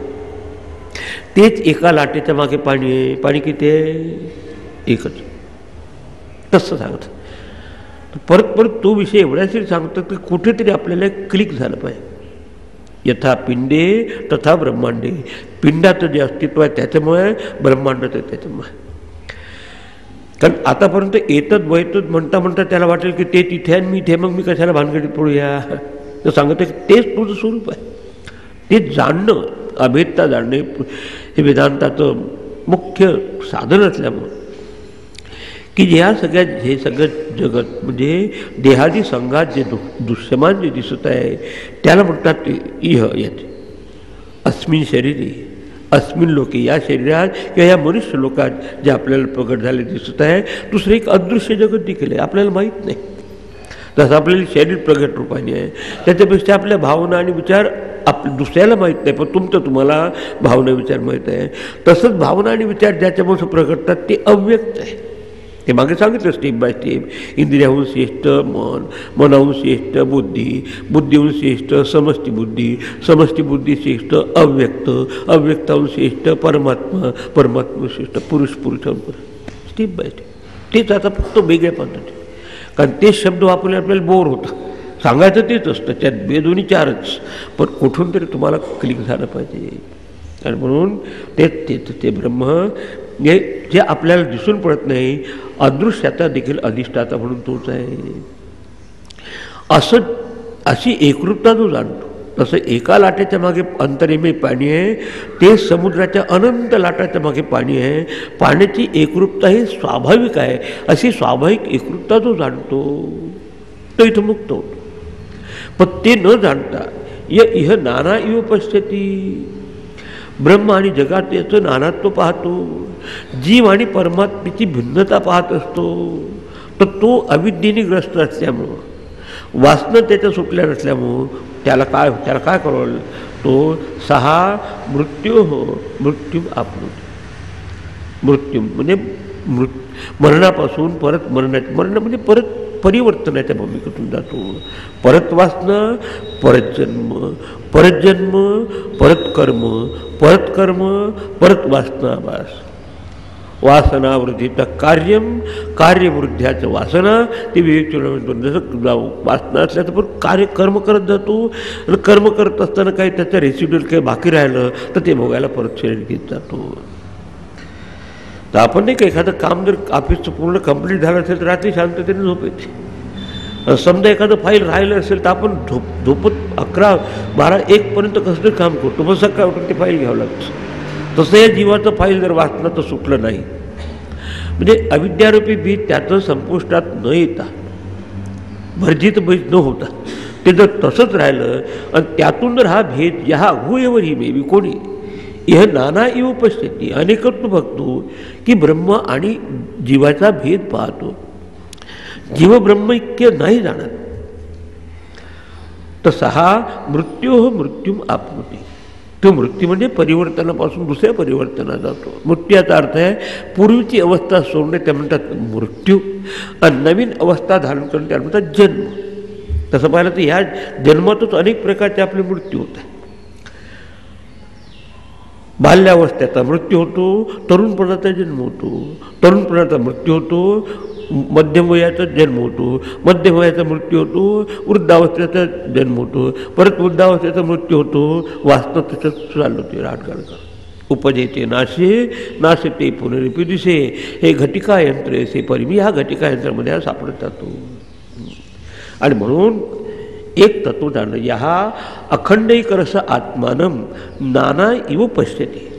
तेच एका लाटेच्या मागे पाणी आहे. पाणी किती आहे? एकच. तसं सांगतं. परत परत तो विषय एवढ्यासाठी सांगतो की कुठेतरी आपल्याला क्लिक झालं पाहिजे. यथा पिंडे तथा ब्रह्मांडे, पिंडाचं जे अस्तित्व आहे त्याच्यामुळे, ब्रह्मांडाचं त्याच्यामुळे. कारण आतापर्यंत येतच वैतच म्हणता म्हणता त्याला वाटेल की ते तिथे आणि मी इथे, मग मी कशाला भानगडीत पडूया. तर सांगत की तेच तुझं स्वरूप आहे. ते जाणणं, अभेदता जाणणे हे वेदांताचं मुख्य साधन असल्यामुळं, की ह्या सगळ्यात हे सगळं जगत म्हणजे देहादी संघात जे दृश्यमान जे दिसत आहे त्याला म्हणतात इह. याचे अस्मिन शरीरी अस्मिन लोके, या शरीरात किंवा या मनुष्य लोकात जे आपल्याला प्रगट झाले दिसत आहे. दुसरं एक अदृश्य जगत देखील आहे, आपल्याला माहीत नाही. जसं आपल्याला शरीर प्रगट रूपाने आहे, त्याच्यापेक्षा आपल्या भावना आणि विचार दुसऱ्याला माहीत नाही, पण तुम्हाला भावना विचार माहीत आहे. तसंच भावना आणि विचार ज्याच्यामुळे प्रगटतात ते अव्यक्त आहे. ते मागे सांगितलं स्टेप बाय स्टेप. इंद्रियाहून श्रेष्ठ मन, मनाहून श्रेष्ठ बुद्धी, बुद्धीहून श्रेष्ठ समष्टी बुद्धी, समष्टी बुद्धी श्रेष्ठ अव्यक्त, अव्यक्ताहून श्रेष्ठ परमात्मा, परमात्मा श्रेष्ठ पुरुष, पुरुषाहून पुरुष. Step by step. तेच आता फक्त वेगळ्या पद्धती, कारण तेच शब्द वापरले आपल्याला बोर होतं. सांगायचं तेच असतं, त्यात बेदोनी चारच, पण कुठून तरी तुम्हाला क्लिक झालं पाहिजे. आणि म्हणून ते ब्रह्म जे आपल्याला दिसून पडत नाही, अदृश्याचा देखील अधिष्ठाता म्हणून तोच आहे. अशी एकरूपता जो जाणतो, तसं एका लाटेच्या मागे अंतरेमे पाणी आहे, ते समुद्राच्या अनंत लाटाच्या मागे पाणी आहे. पाण्याची एकरूपता ही स्वाभाविक आहे. अशी स्वाभाविक एकरूपता जो जाणतो तो इथं मुक्त होतो. पण ते न जाणता इह नाना इव पश्यती, ब्रह्म आणि जगात याचं नानात्व पाहतो, जीव आणि परमात्म्याची भिन्नता पाहत असतो. तर तो अविद्येने ग्रस्त असल्यामुळं, वासना त्याच्या सुटल्या नसल्यामुळं त्याला काय करावं, तो सहा मृत्यू मृत्यू आपणून. मृत्यू म्हणजे मरणापासून परत मरण म्हणजे परत परिवर्तनाच्या भूमिकेतून जातो. परत वासना, परत जन्म, परत जन्म, परत कर्म, परत कर्म, परत वासना. बास. वासनावृद्धीचं कार्यम, कार्यवृद्ध्याचं वासना. ते विवेचन जसं वासना असल्याचं पण कर्म करत जातो. कर्म करत असताना काही त्याचं रेसिड्युअल काही बाकी राहिलं तर ते भोगायला परत शरीर घेत जातो. तर आपण नाही का एखादं काम जर ऑफिसचं पूर्ण कंप्लीट झालं असेल तर रात्री शांततेने झोप येते. समजा एखादं फाईल राहिलं असेल तर आपण झोपत 11, 12, 1पर्यंत कसं काम करतो, मग सकाळ उठून ते फाईल घ्यावं लागतं. तसं या जीवाचं फाईल जर वाचलं तर सुटलं नाही, म्हणजे अविद्यारूपी बीज त्याचं संपुष्टात न येता, भर्जित बीज न होता ते जर तसंच राहिलं आणि त्यातून जर हा भेद या हुएवर ही मेवी कोणी यह नाना इव पश्यती, अनेकत्व बघतो की ब्रह्म आणि जीवाचा भेद पाहतो. जीव ब्रह्म ऐक्य नाही जाणत. तर सहा मृत्यूम आपनुती. तो मृत्यू म्हणजे परिवर्तनापासून दुसऱ्या परिवर्तनात जातो. मृत्यूचा अर्थ आहे पूर्वीची अवस्था सोडणे, त्या म्हणतात मृत्यू, आणि नवीन अवस्था धारण करून त्याला म्हणतात जन्म. तसं पाहिलं तर ह्या जन्मातच अनेक प्रकारचे आपले मृत्यू होत आहे. बाल्यावस्थेचा मृत्यू होतो, तरुणपणाचा जन्म होतो, तरुणपणाचा मृत्यू होतो, मध्यम वयाचा जन्म होतो, मध्यम वयाचा मृत्यू होतो, वृद्धावस्थेचा जन्म होतो, परत वृद्धावस्थेचा मृत्यू होतो. वासना त्याच्यात चालू होते राट. उपजेते नाशे नाशते पुनरिपी दिसे, हे घटिका यंत्र असे परिमी ह्या घटिका यंत्रामध्ये सापडत जातो. आणि म्हणून एक तत्व जाणं या अखंडैकरस आत्मानं नाना इव पश्यते.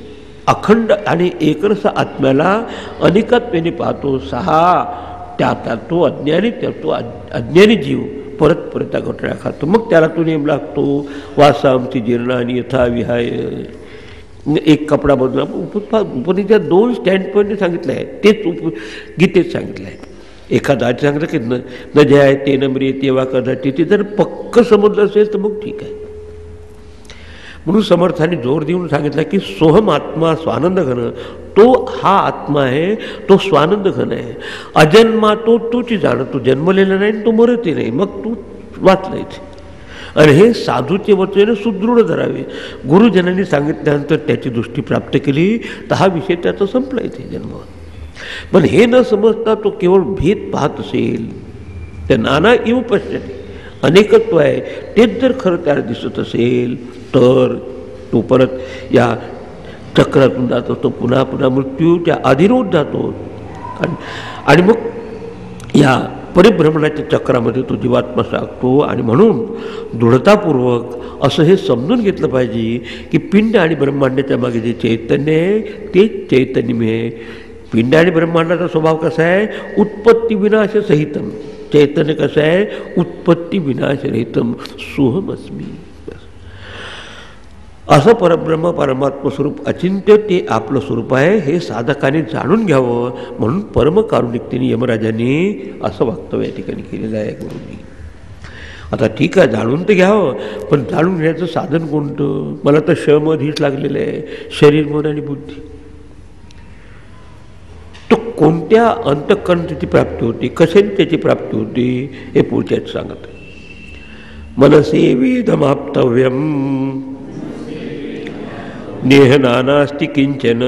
अखंड आणि एकरस आत्म्याला अनेकत्वेने पाहतो. त्या तो अज्ञानी तो अज्ञानी जीव परत परत घोटाळा खातो. मग त्याला तो नेम लागतो वासामची जीर्णानी यथा विहाय. एक कपडा बदलून उपनिषदेच्या 2 स्टँड पॉईंटने सांगितलं आहे. तेच गीतेत सांगितलं आहे. एखादा सांगितलं की न जे आहे ते नम्रिय तेव्हा कदाचित ते जर पक्क समजलं असेल तर मग ठीक आहे. म्हणून समर्थाने जोर देऊन सांगितलं की सोहम आत्मा स्वानंद घन. तो हा आत्मा आहे, तो स्वानंद घन आहे. अजन्मा तूच जाण. तू जन्मलेला नाही, तो मरतही नाही. मग तू वाचलायच. आणि हे साधूचे वचन सुदृढ धरावे. गुरुजनांनी सांगितल्यानंतर त्याची दृष्टी प्राप्त केली तर हा विषय त्याचा संपला इथे जन्म. पण हे न समजता तो केवळ भेद पाहत असेल तर नाना इव पश्यते, अनेकत्व आहे तेच जर खरं त्याला दिसत असेल तर तो परत या चक्रातून जात असतो. पुन्हा पुन्हा मृत्यूच्या अधिरोध जातो. आणि मग या परिभ्रमणाच्या चक्रामध्ये तो जीवात्मा सागतो. आणि म्हणून दृढतापूर्वक असं हे समजून घेतलं पाहिजे की पिंड आणि ब्रह्मांडाच्या मागे जे चैतन्य आहे तेच चैतन्य आहे. पिंड आणि ब्रह्मांडाचा स्वभाव कसा आहे? उत्पत्ती विनाश सहितम. चैतन्य कसं आहे? उत्पत्ती विनाश रहितम. सोहमस्मी. असं परब्रह्म परमात्मा स्वरूप अचिंत्य ते आपलं स्वरूप आहे हे साधकाने जाणून घ्यावं. म्हणून परमकारुणिकतेने यमराजांनी असं वक्तव्य या ठिकाणी केलेलं आहे गुरुंनी. आता ठीक आहे, जाणून तर घ्यावं, पण जाणून घेण्याचं साधन कोणतं? मला तर शमधीच लागलेलं आहे, शरीर मन आणि बुद्धी. तो कोणत्या अंतःकरण त्याची प्राप्ती होती, कशाने त्याची प्राप्ती होती हे पुढच्याच सांगत आहे. मनसे वेदमाप्तव्यम नेह नानास्ति किंचन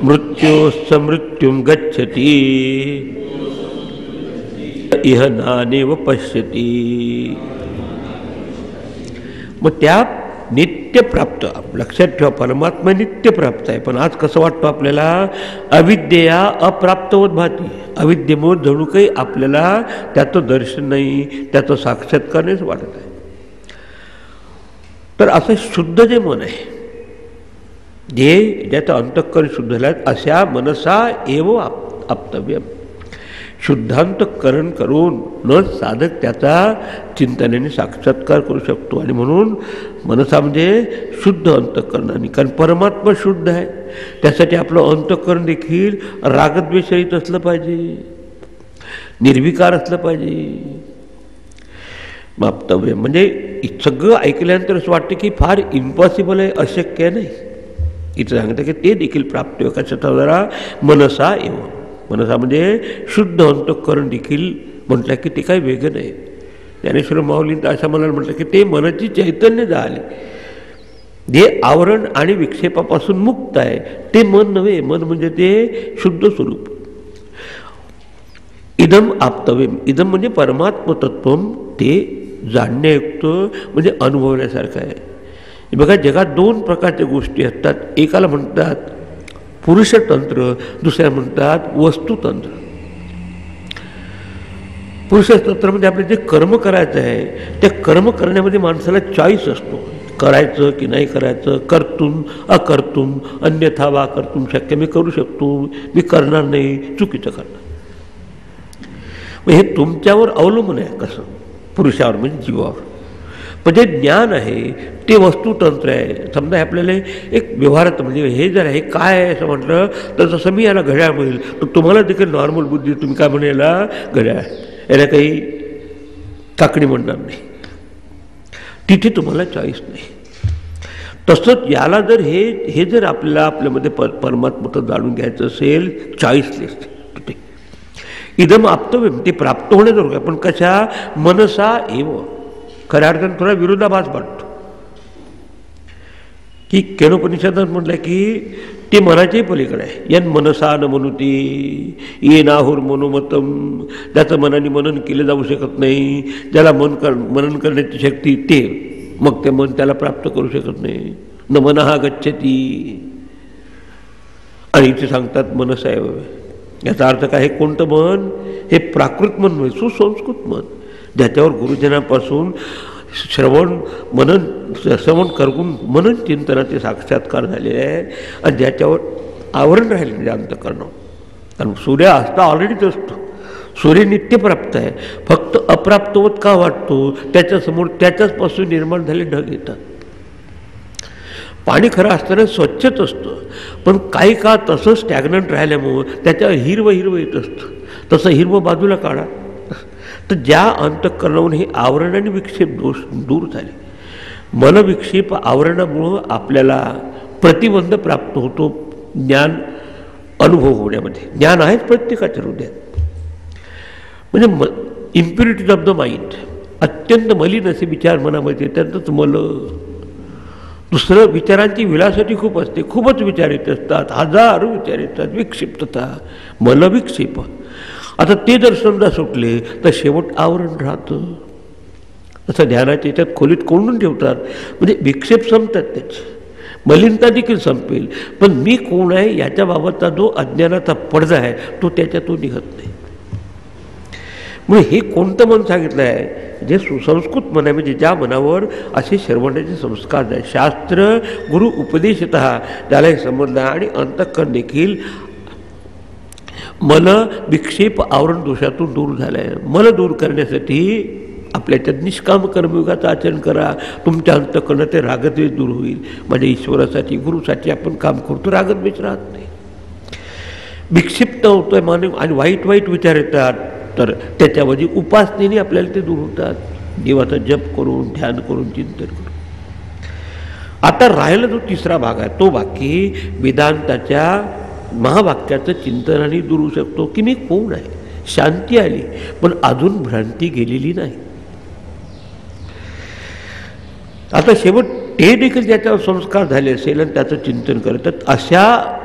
मृत्योश्च मृत्युं गच्छति इह नानेव पश्यति. मग त्या नित्य प्राप्त, लक्षात ठेवा परमात्मा नित्य प्राप्त आहे. पण आज कसं वाटतं आपल्याला? अविद्येया अप्राप्तवत भाती. अविद्येमुळे जणू काही आपल्याला त्याचं दर्शन नाही, त्याचं साक्षात्कार नाहीच वाटत आहे. तर असं शुद्ध जे मन आहे, जे ज्याचं अंतःकरण शुद्ध झालं आहे, अशा मनसा एव आप्तव्य. शुद्धांतकरण करून न साधक त्याचा चिंतनेने साक्षात्कार करू शकतो. आणि म्हणून मनसा म्हणजे शुद्ध अंतःकरणाने. कारण परमात्मा शुद्ध आहे, त्यासाठी आपलं अंतःकरण देखील रागद्वेषरहित असलं पाहिजे, निर्विकार असलं पाहिजे. माप्तव्य म्हणजे सगळं ऐकल्यानंतर असं वाटतं की फार इम्पॉसिबल आहे, अशक्य नाही. इथं सांगतं की ते देखील प्राप्त कशाचा जरा मनसा एव. मनसा म्हणजे शुद्ध अंतःकरण देखील म्हटलं की ते काही वेगळं नाही. ज्ञानेश्वर माऊलींनी असं म्हणायला म्हटलं की ते मनाची चैतन्य झाले, जे आवरण आणि विक्षेपापासून मुक्त आहे ते मन नव्हे. मन म्हणजे ते शुद्ध स्वरूप. इदम आप्तव्यम. इदम म्हणजे परमात्म तत्वम, ते जाणण्यायुक्त म्हणजे अनुभवण्यासारखं आहे. बघा, जगात 2 प्रकारच्या गोष्टी असतात. एकाला म्हणतात पुरुषतंत्र, दुसऱ्या म्हणतात वस्तुतंत्र. पुरुषतंत्रामध्ये आपले जे कर्म करायचं आहे त्या कर्म करण्यामध्ये माणसाला चॉईस असतो, करायचं की नाही करायचं, कर्तुम अकर्तुम, अन्यथा वा कर्तुम शक्य. मी करू शकतो, मी करणार नाही, चुकीचं करणार. मग हे तुमच्यावर अवलंबून आहे. कसं? पुरुषावर म्हणजे जीवावर. पण जे ज्ञान आहे ते वस्तुतंत्र आहे. समजा आपल्याला एक व्यवहारात म्हणजे हे जर आहे काय आहे असं म्हटलं तर जसं मी याला घड्याळ मिळेल तर तुम्हाला देखील नॉर्मल बुद्धी तुम्ही काय म्हणे याला घड्याळ, याला काही काकडी म्हणणार नाही. तिथे तुम्हाला चॉईस नाही. तसंच याला जर हे जर आपल्याला आपल्यामध्ये परमात्मा जाणून घ्यायचं असेल, चॉईसलेस तिथे इदम आप्तव्य ते प्राप्त होण्याजोगं. पण कशा? मनसा एव. खऱ्या अर्थाने थोडा विरोधाभास वाटतो की केनोपनिषदात म्हटलं की ते मनाच्याही पलीकडे आहे. यन मनसा न मनुती ये नाहुर मनोमतम. ज्याचं मनाने मनन केलं जाऊ शकत नाही, ज्याला मनन करण्याची शक्ती ते, मग ते मन त्याला प्राप्त करू शकत नाही. न मनः गच्छती. आणि इथे सांगतात मनसैव. याचा अर्थ काय? हे कोणतं मन? हे प्राकृत मन नव्हे, सुसंस्कृत मन, ज्याच्यावर गुरुजनापासून श्रवण करून मनन चिंतनाचे साक्षात्कार झालेले आहे आणि ज्याच्यावर आवरण राहिले म्हणजे अंतःकरण. कारण सूर्य असता ऑलरेडीच असतो, सूर्य नित्यप्राप्त आहे, फक्त अप्राप्तवत का वाटतो? त्याच्यासमोर त्याच्याचपासून निर्माण झाले ढग येतात. पाणी खरं असताना स्वच्छच असतं, पण काही काळ तसं स्टॅग्नंट राहिल्यामुळं त्याच्यावर हिरवं येत असतं. तसं हिरवं बाजूला काढा. तर ज्या अंतःकरणावरून हे आवरण आणि विक्षेप दोष दूर झाले, मनविक्षेप आवरणामुळं आपल्याला प्रतिबंध प्राप्त होतो ज्ञान अनुभव होण्यामध्ये. ज्ञान आहेच प्रत्येकाच्या हृदयात. म्हणजे इम्प्युरिटीज ऑफ द माइंड, अत्यंत मलिन असे विचार मनामध्ये येतातच. दुसरं विचारांची विलासती खूप असते, खूपच विचार येत असतात, हजारो विचार येतात, विक्षिप्तता, मलविक्षेप. आता ते जर समजा सुटले तर शेवट आवरण राहतं. असं ध्यानाच्या याच्यात खोलीत कोंडून ठेवतात, म्हणजे विक्षेप संपतात, त्याची मलिनता देखील संपेल. पण मी कोण आहे याच्याबाबतचा जो अज्ञानाचा पडदा आहे तो त्याच्यातून निघत नाही. म्हणून हे कोणतं मन सांगितलं आहे? जे सुसंस्कृत मन आहे, म्हणजे ज्या मनावर असे श्रवणाचे संस्कार आहे. शास्त्र गुरु उपदेशतः त्याला हे समजलं आणि अंतःकरण देखील मल विक्षेप आवरण दोषातून दूर झालं आहे. मल दूर करण्यासाठी आपल्याच्यात निष्काम कर्मयोगाचं आचरण करा. तुमच्या अंतःकरणात ते रागद्वेष दूर होईल. म्हणजे ईश्वरासाठी गुरुसाठी आपण काम करतो, रागद्वेष राहत नाही, विक्षिप्त होतोय मानव आणि वाईट विचार येतात, तर त्याच्यामध्ये उपासनेने आपल्याला ते दूर होतात. देवाचा जप करून, ध्यान करून, चिंतन करून. आता राहिला जो तिसरा भाग आहे, तो बाकी वेदांताच्या महावाक्याचं चिंतनाने दूर होऊ शकतो की मी कोण आहे. शांती आली, पण अजून भ्रांती गेलेली नाही. आता शेवट ते देखील ज्याच्यावर संस्कार झाले असेल आणि त्याचं चिंतन करतात, अशा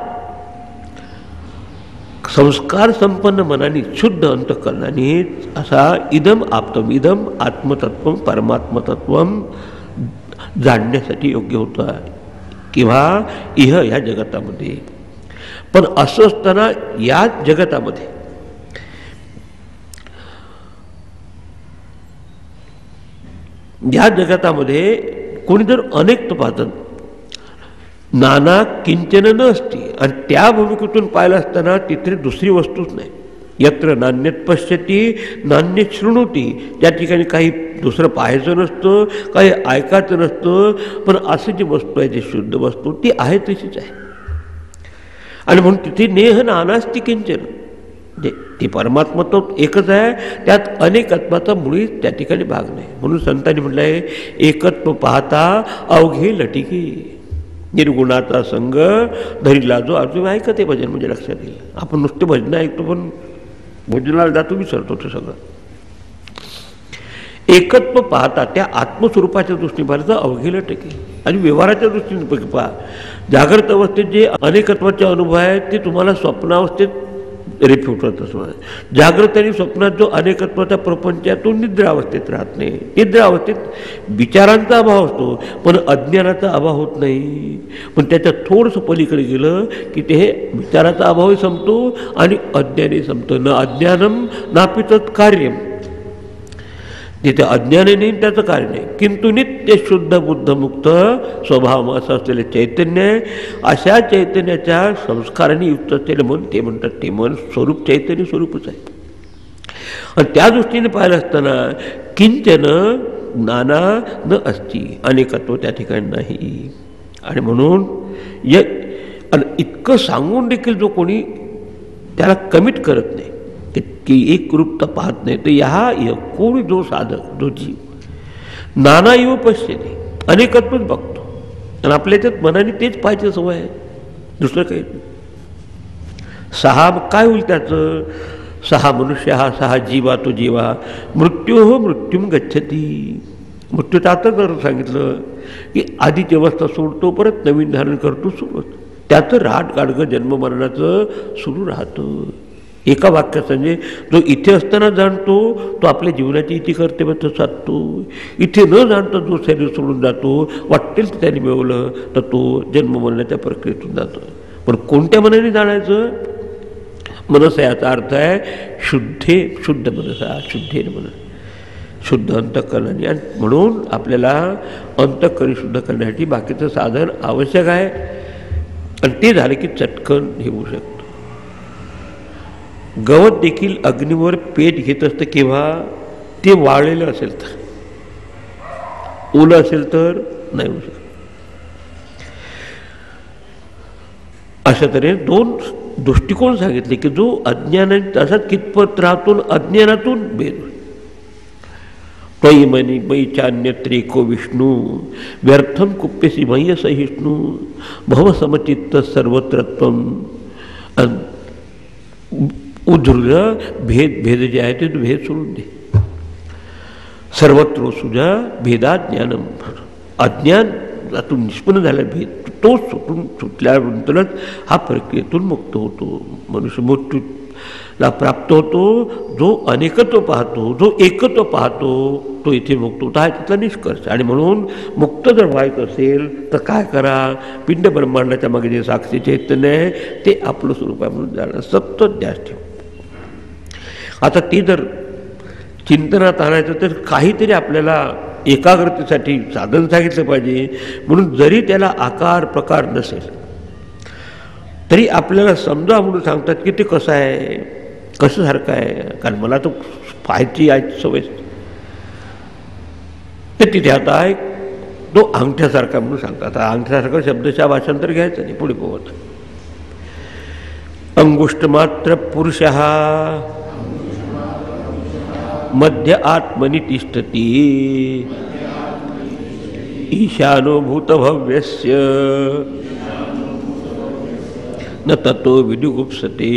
संस्कार संपन्न मनाने, शुद्ध अंतःकरणाने असा इदम आत्मतत्व परमात्मतत्व जाणण्यासाठी योग्य होतं किंवा ह्या जगतामध्ये. पण असं असताना या जगतामध्ये कोणी जर अनेक पाहतात, नाना किंचन न असते, आणि त्या भूमिकेतून पाहिलं असताना तिथे दुसरी वस्तूच नाही. यत्र नान्यत पश्यती नान्यत शृणोती. त्या ठिकाणी काही दुसरं पाहायचं नसतं, काही ऐकायचं नसतं, पण असं जी वस्तू आहे, जी शुद्ध वस्तू ती आहे तशीच आहे. आणि म्हणून तिथे नेह नानास्ती किंचन, म्हणजे ती परमात्मा तो एकच आहे, त्यात अनेकत्वाचा मुळीच त्या ठिकाणी भाग नाही. म्हणून संतांनी म्हटलं आहे, एकत्व पाहता अवघे लटिके, निर्गुणाचा संग धरीला जो अर्जुन. ऐकते भजन म्हणजे लक्षात येईल. आपण नुसते भजन ऐकतो, पण भजनाला जातो विसरतो ते सगळं. एकत्व पाहता त्या आत्मस्वरूपाच्या दृष्टीने पाहिलं तर अवघे लटिके. आणि व्यवहाराच्या दृष्टीने पहा, जागृत अवस्थेत जे अनेकत्वाचे अनुभव आहेत ते तुम्हाला स्वप्नावस्थेत रिफ्यूट होत असणार. जागृत आणि स्वप्नात जो अनेकत्वाचा प्रपंच आहे तो निद्रावस्थेत राहत नाही. निद्रावस्थेत विचारांचा अभाव असतो, पण अज्ञानाचा अभाव होत नाही. पण त्याच्या थोडंसं पलीकडे गेलं की ते विचाराचा अभावही संपतो आणि अज्ञानही संपतं. न अज्ञानम नापि तत् कार्यम, तिथे अज्ञान नाही, त्याचं कार्य नाही. किंतु नित्य शुद्ध बुद्ध मुक्त स्वभाव असं असलेले चैतन्य आहे. अशा चैतन्याच्या संस्काराने युक्त असलेलं मन, ते म्हणतात ते मन स्वरूप चैतन्य स्वरूपच आहे. आणि त्या दृष्टीने पाहिलं असताना किंचन नाना न असती, अनेकत्व त्या ठिकाणी नाही. आणि म्हणून इतकं सांगून देखील जो कोणी त्याला कमिट करत नाही की एक रूपता पाहत नाही, तर कोणी जो साधक, जो जीव नाना इव पश्यते, अनेकत्वच बघतो. आणि आपल्या त्यात मनाने तेच पाहायचं सवय आहे, दुसरं काही नाही. सहा काय होईल त्याचं? सहा मनुष्य हा, सहा जीवा तो जीवा, मृत्यू मृत्यूम गच्छती. मृत्यूचं आता जर सांगितलं की आधीची अवस्था सोडतो, परत नवीन धारण करतो, सुरू होतं. त्याचं राट गाडगं जन्म मरणाचं सुरू राहतं. एका वाक्यात म्हणजे जो इथे असताना जाणतो तो आपल्या जीवनाची इथे कर्तव्य साधतो, इथे न जाणता जो शरीर सोडून जातो, वाटेल ते त्याने मिळवलं तर तो जन्म मरण्याच्या प्रक्रियेतून जातो. पण कोणत्या मनाने जाणायचं? मनस याचा अर्थ आहे शुद्ध मनसा, शुद्धेन मनस, शुद्ध अंतःकरणाने. आणि म्हणून आपल्याला अंतःकरण शुद्ध करण्यासाठी बाकीचं साधन आवश्यक आहे. आणि ते झालं की चटकन हे होऊ शकतं. गवत देखील अग्नीवर पेट घेत असतं केव्हा? ते वाळलेलं असेल तर. ओलं असेल तर नाही होऊ शकत. अशा तऱ्हेने दोन दृष्टिकोन सांगितले की जो अज्ञानाने तसाच कितपत राहतो, अज्ञानातून भेद. त्वयि मनी मयि चान्यत्रेको विष्णू व्यर्थम कुप्यसी मय्य सहिष्णू भवसमचित्त सर्वत्रत्वम. उद्धृ भेद जे आहे ते भेद सोडून दे. सर्वत्र सुजा भेदात ज्ञानम. अज्ञान त्यातून निष्पन्न झाला भेद तो सुटल्यानंतरच हा प्रक्रियेतून मुक्त होतो. मनुष्य मृत्यूला प्राप्त होतो जो अनेकत्व पाहतो, जो एकत्व पाहतो तो इथे मुक्त होता. हा त्यातला निष्कर्ष. आणि म्हणून मुक्त जर व्हायचं असेल तर काय करा? पिंड ब्रह्मांडाच्या मागे जे साक्षी चैतन्य आहे ते आपलं स्वरूप आहे म्हणून जाणं, सतत ध्यास ठेव. आता ते जर चिंतनात आणायचं तर काहीतरी आपल्याला एकाग्रतेसाठी साधन सांगितलं पाहिजे. म्हणून जरी त्याला आकार प्रकार नसेल तरी आपल्याला समजा म्हणून सांगतात की ते कसं आहे, कसं सारखं आहे. कारण मला तो पाहायची आहे सवय. तर तिथे आता एक तो अंगठ्यासारखा म्हणून सांगतात. अंगठ्यासारखा शब्दशः भाषांतर घ्यायचं नाही. पुढे पोहत अंगुष्ठ मात्र पुरुष मध्य आत्मनि तिष्ठति ईशानो भूतभव्यस्य न ततो विजुगुप्सते.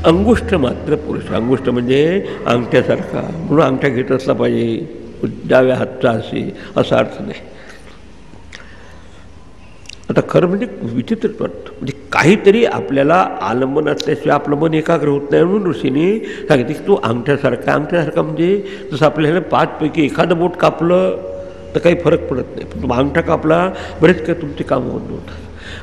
अंगुष्ठ मात्र पुरुष. अंगुष्ठ म्हणजे अंगठ्यासारखा, म्हणून अंगठा घेत असला पाहिजे, डाव्या हातचा असे असा अर्थ नाही. आता खरं म्हणजे विचित्रच वाटतं. म्हणजे काहीतरी आपल्याला आलंबन असल्याशिवाय आपलं मन एकाग्र होत नाही. म्हणून ऋषीने सांगितलं की तो अंगठ्यासारखा. अंगठ्यासारखा म्हणजे जसं आपल्याला 5 पैकी एखादं बोट कापलं तर काही फरक पडत नाही, पण तुम्ही अंगठा कापला बरेच काही तुमचे काम होत नव्हतं.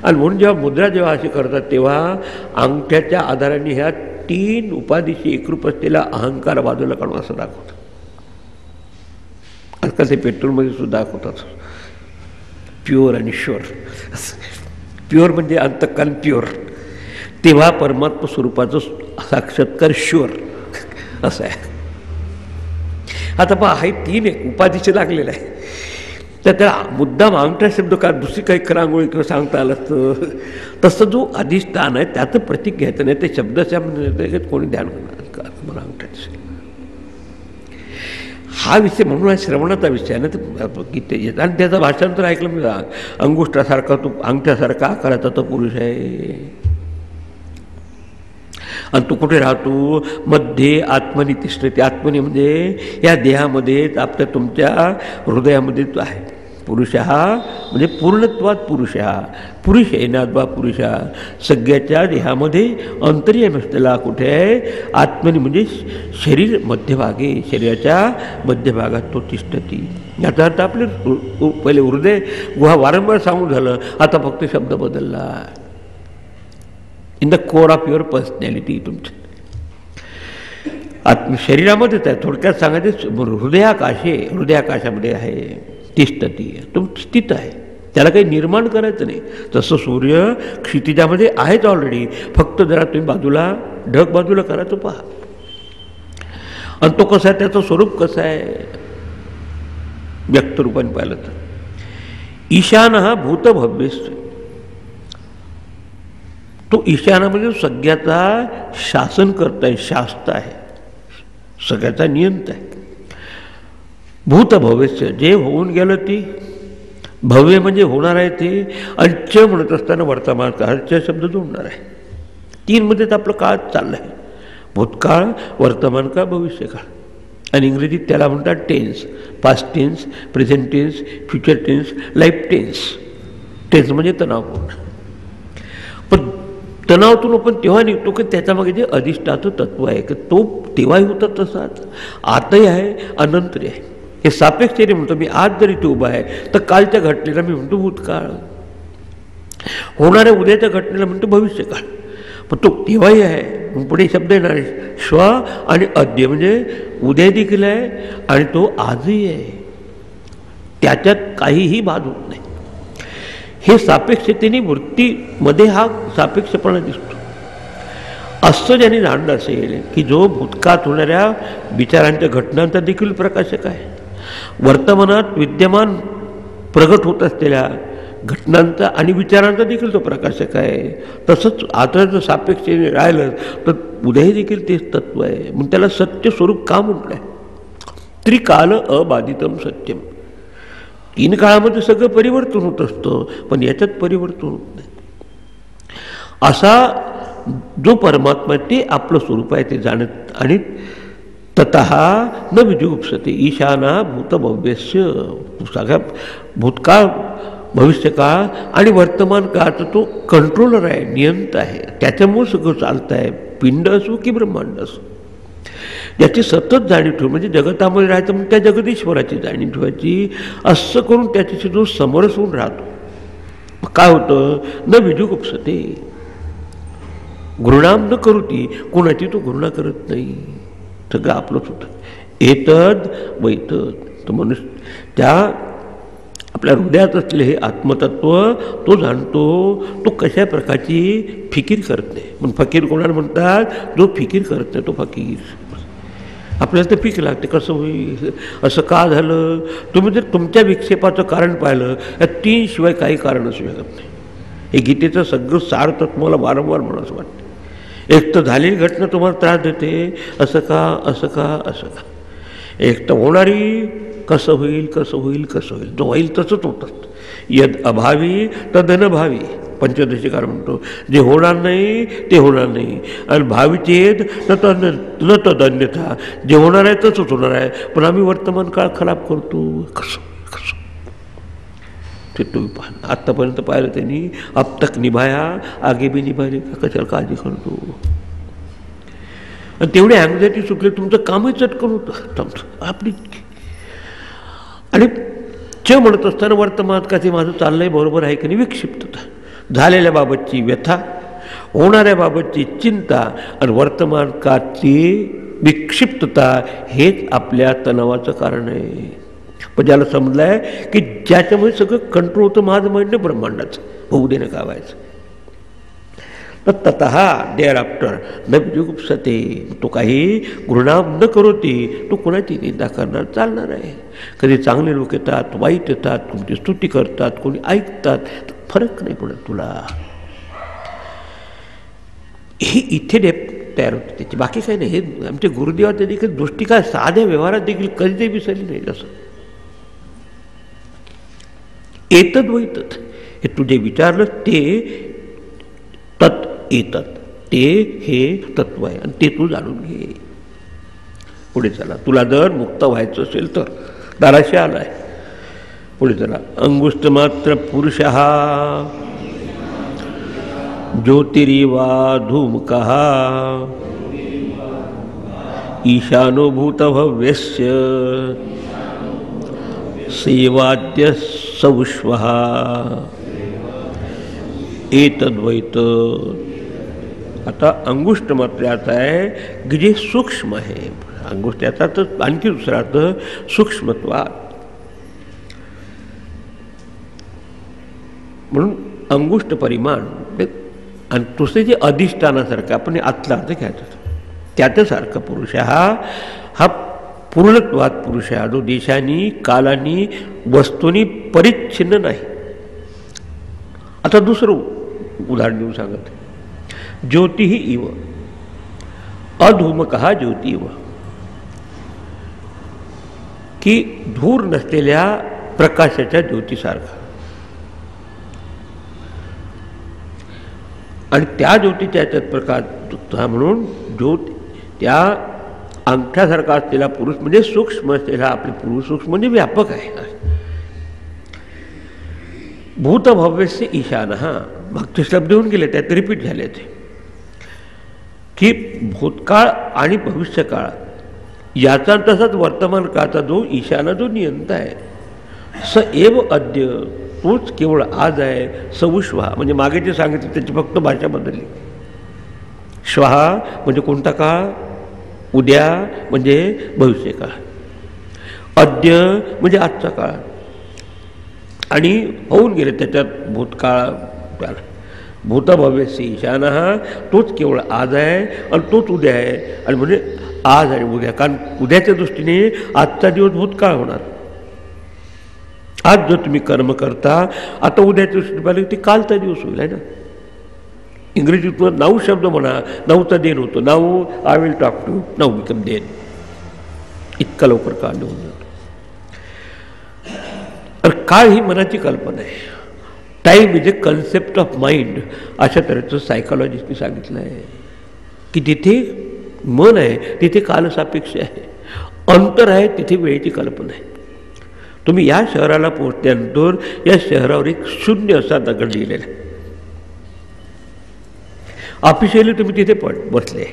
आणि म्हणून जेव्हा मुद्रा जेव्हा अशी करतात तेव्हा अंगठ्याच्या आधाराने ह्या 3 उपाधीशी एकरूप असलेला अहंकार बाजूला काढून असं दाखवतात. आजकाल ते पेट्रोलमध्ये सुद्धा दाखवतात प्युअर आणि शुअर. प्युअर म्हणजे अंतःकरण प्युअर, तेव्हा परमात्मा स्वरूपाचं साक्षात्कार शुअर असं आहे. आता पहा हे 3 एक उपाधीचे लागलेलं आहे. तर त्याला मुद्दाम अंगठा शब्द का दुसरी काही करांगोळी किंवा सांगता आलं असतं. तसं जो अधिष्ठान आहे त्याचं प्रतीक घ्यायचं नाही. ते शब्दाच्या कोणी ध्यान करणार मला अंगठ्याचं. हा विषय म्हणून आहे श्रवणाचा विषय आहे ना. तर गीते आणि त्याचं भाषांतर ऐकलं मी. अंगुष्ठासारखा तो अंगठ्यासारखा आकाराचा तो पुरुष आहे. आणि तो कुठे राहतो? मध्ये आत्मनि तिष्ठति. आत्मनि म्हणजे या देहामध्ये आपल्या तुमच्या हृदयामध्ये तो आहे. पुरुष हा म्हणजे पूर्णत्वात पुरुष हा. पुरुष येणाद्वा पुरुष हा सगळ्याच्या देहामध्ये अंतर्यामी असलेला कुठे आहे? आत्मनि म्हणजे शरीर मध्यभागी, शरीराच्या मध्यभागात तो तिष्ठति. याचा अर्थ आपले पहिले हृदय गुहा वारंवार सांगून झालं, आता फक्त शब्द बदलला. In the core of your personality. तुमच्या शरीरामध्येच आहे. थोडक्यात सांगायचं हृदयाकाशामध्ये आहे तिष्ठति. तुम स्थित आहे, त्याला काही निर्माण करायचं नाही. तसं सूर्य क्षितिजामध्ये आहेच ऑलरेडी, फक्त जरा तुम्ही बाजूला ढग बाजूला करायचं पहा. आणि तो कसा आहे, त्याचं स्वरूप कसं आहे व्यक्तरूपाने पाहिलं तर ईशान हा भूतभव्यस्य. तो ईशानामध्ये सगळ्याचा शासन करता आहे, शास्त्र आहे, सगळ्याचा नियंता आहे. भूतभव्यस्य जे होऊन गेलं ती, भव्य म्हणजे होणार आहे ते, आणि च म्हणत असताना वर्तमान काळ च शब्द जोडणार आहे. 3 मध्येच आपलं काळ चाललं आहे. भूतकाळ, वर्तमान काळ, भविष्यकाळ. आणि इंग्रजीत त्याला म्हणतात tense. Past tense, present tense, future tense, life tense. Tense म्हणजे तणावपूर्ण. पण तणावातून आपण तेव्हा निघतो की त्याच्यामागे जे अधिष्ठाचं तत्व आहे की तो तेव्हाही होता तसाच, आताही आहे, अनंतरी आहे. हे सापेक्षने म्हणतो. मी आज जर इथे उभा आहे तर कालच्या घटनेला मी म्हणतो भूतकाळ, होणाऱ्या उद्याच्या घटनेला म्हणतो भविष्यकाळ. पण तो तेव्हाही आहे. पुढे शब्द येणार श्व आणि अद्य, म्हणजे उद्या देखील आहे आणि तो आजही आहे. त्याच्यात काहीही बाध होत नाही. हे सापेक्षतेने वृत्तीमध्ये हा सापेक्षपणा दिसतो. असं ज्यांनी जाणलं असेल की जो भूतकाळात होणाऱ्या विचारांच्या घटनांचा देखील प्रकाशक आहे, वर्तमानात विद्यमान प्रगट होत असलेल्या घटनांचा आणि विचारांचा देखील तो प्रकाशक आहे, तसंच आता जर सापेक्षेने राहिलं तर उद्याही देखील तेच तत्व आहे. मग त्याला सत्य स्वरूप का म्हटलं आहे? त्रिकाल अबाधितम सत्यम. 3 काळामध्ये सगळं परिवर्तन होत असतं, पण याच्यात परिवर्तन होत नाही. असा जो परमात्मा ते आपलं स्वरूप आहे ते जाणत आणि ततः न विजुगुप्सते ईशाना भूतभव्यस्य. सगळ्या भूतकाळ, भविष्यकाळ आणि वर्तमान काळाचा तो कंट्रोलर आहे, नियंता आहे. त्याच्यामुळे सगळं चालतं आहे. पिंड असो की ब्रह्मांड असो, याची सतत जाणीव ठेवून, म्हणजे जगतामध्ये राहायचं म्हणजे त्या जगदीश्वराची जाणीव ठेवायची. असं करून त्याच्याशी जो समरस होऊन राहतो, काय होतं? न विजुगुप्सते, घृणाम न करुती, कोणाची तो घृणा करत नाही. सगळं आपलंच होतं. एतद वैतद. तो मनुष्य त्या आपल्या हृदयात असलेले हे आत्मतत्व तो जाणतो. तो कशा प्रकारची फिकीर करत नाही. पण फकीर कोणाला म्हणतात? जो फिकीर करत नाही तो फकीर. आपल्याला ते फिक लागते, कसं होईल, असं का झालं. तुम्ही जर तुमच्या विक्षेपाचं कारण पाहिलं, या 3 शिवाय काही कारण असू शकत नाही. हे गीतेचं सगळं सार तत्व मला वारंवार म्हणून असं वाटतं. एक तर झालेली घटना तुम्हाला त्रास देते, असं का असं का असं का. एक तर होणारी कसं होईल कसं होईल कसं होईल, जो होईल तसंच होत असतं. यद अभावी तद अनभावी, पंचदशीकार म्हणतो. जे होणार नाही ते होणार नाही, आणि भावीचेत न तद अन्यथा. जे होणार आहे तसंच होणार आहे, पण आम्ही वर्तमान काळ खराब करतो. कसं कसं ते तुम्ही पाहा. आत्तापर्यंत पाहिलं त्यांनी, अब तक निभाया आगे भी निभाले का, कशाला काळजी करतो. आणि तेवढी अँग्झायटी सुटली, तुमचं कामही चटकन होतं आपली. आणि च म्हणत असताना वर्तमानात का ते माझं चाललंय बरोबर आहे की नाही, विक्षिप्तता, झालेल्या बाबतची व्यथा, होणाऱ्या बाबतची चिंता आणि वर्तमान काळची विक्षिप्तता हेच आपल्या तणावाचं कारण आहे. पण ज्याला समजलं आहे की ज्याच्यामुळे सगळं कंट्रोल होतं माझं म्हणणं ब्रह्मांडाचं, होऊ देणं का व्हायचं. तर ततः देअर आफ्टर न विजुगुप्सते. तो काही घृणा न करोती, तो कोणाची निंदा करणार चालणार आहे. कधी चांगले लोक येतात, वाईट येतात, कोणती स्तुती करतात, कोणी ऐकतात, फरक नाही पडत तुला. हे इथे तयार होते त्याची, बाकी काही नाही. हे आमच्या गुरुदेवाच्या देखील दृष्टी काय साध्या व्यवहारात देखील कधी विसरली नाही. जसं एतद वैतद, हे तुझे विचारलं ते तत् येतात, ते हे तत्व आहे आणि ते तू जाणून घे. पुढे चला. तुला जर मुक्त व्हायचं असेल तर दाराशी आलाय. पुढे चला. अंगुष्ठ मात्र पुरुष ज्योतिरिवा धूमकः ईशानो भूतभव्यस्य सेवाद्य सौष्वः एतद्वैत. आता अंगुष्ठ मात्र याचा आहे की जे सूक्ष्म आहे. अंगुष्ठ याचा तर आणखी दुसरा अर्थ सूक्ष्मत्वात. म्हणून अंगुष्ठ परिमाण आणि दुसरे जे अधिष्ठानासारखं आपण आतला अर्थ घ्यायचं, त्याच्यासारखा पुरुष हा पूर्णत्वात पुरुष आहे, जो देशांनी कालांनी वस्तूंनी परिच्छिन्न नाही. आता दुसरं उदाहरण देऊन सांगत, ज्योती ही इव अधूमकः ज्योती इव, की धूर नसलेल्या प्रकाशाच्या ज्योतीसारखा. आणि त्या ज्योतीच्या याच्यात प्रकाश म्हणून ज्योत त्या अंगठ्यासारखा असलेला पुरुष म्हणजे सूक्ष्म असलेला आपले पुरुष, सूक्ष्म म्हणजे व्यापक आहे. भूतभव्यस्य ईशान. मागचे शब्द येऊन गेले, त्यात रिपीट झाले ते. की भूतकाळ आणि भविष्यकाळ याचा तसाच वर्तमान काळाचा जो ईशाना जो नियंता आहे, स एव अद्य, तोच केवळ आज आहे, सवुश्वा म्हणजे मागे जे सांगितलं त्याची फक्त भाषा बदलली. श्वहा म्हणजे कोणता काळ, उद्या म्हणजे भविष्यकाळ, अद्य म्हणजे आजचा काळ, आणि होऊन गेले त्याच्यात भूतकाळ त्याला भूतभव्यसी ईशाना, तोच केवळ आज आहे आणि तोच उद्या आहे. आणि म्हणजे आज आणि उद्या, कारण उद्याच्या दृष्टीने आजचा दिवस भूतकाळ होणार. आज जो तुम्ही कर्म करता आता उद्याच्या दृष्टीने पाहिलं ते कालचा दिवस होईल आहे ना. इंग्रजीतून नाऊ शब्द म्हणा, नाऊचा देन होतो. Now I will talk to, now become then. इतका लवकर काळ निघून जातो. तर काळ ही मनाची कल्पना आहे. Time is a concept of mind, अशा तऱ्हेचं सायकॉलॉजिस्टने सांगितलं आहे की तिथे मन आहे तिथे कालसापेक्ष आहे, अंतर आहे तिथे वेळेची कल्पना आहे. तुम्ही या शहराला पोहोचल्यानंतर या शहरावर एक शून्य असा दगड लिहिलेला आहे. ऑफिशियली तुम्ही तिथे बसले.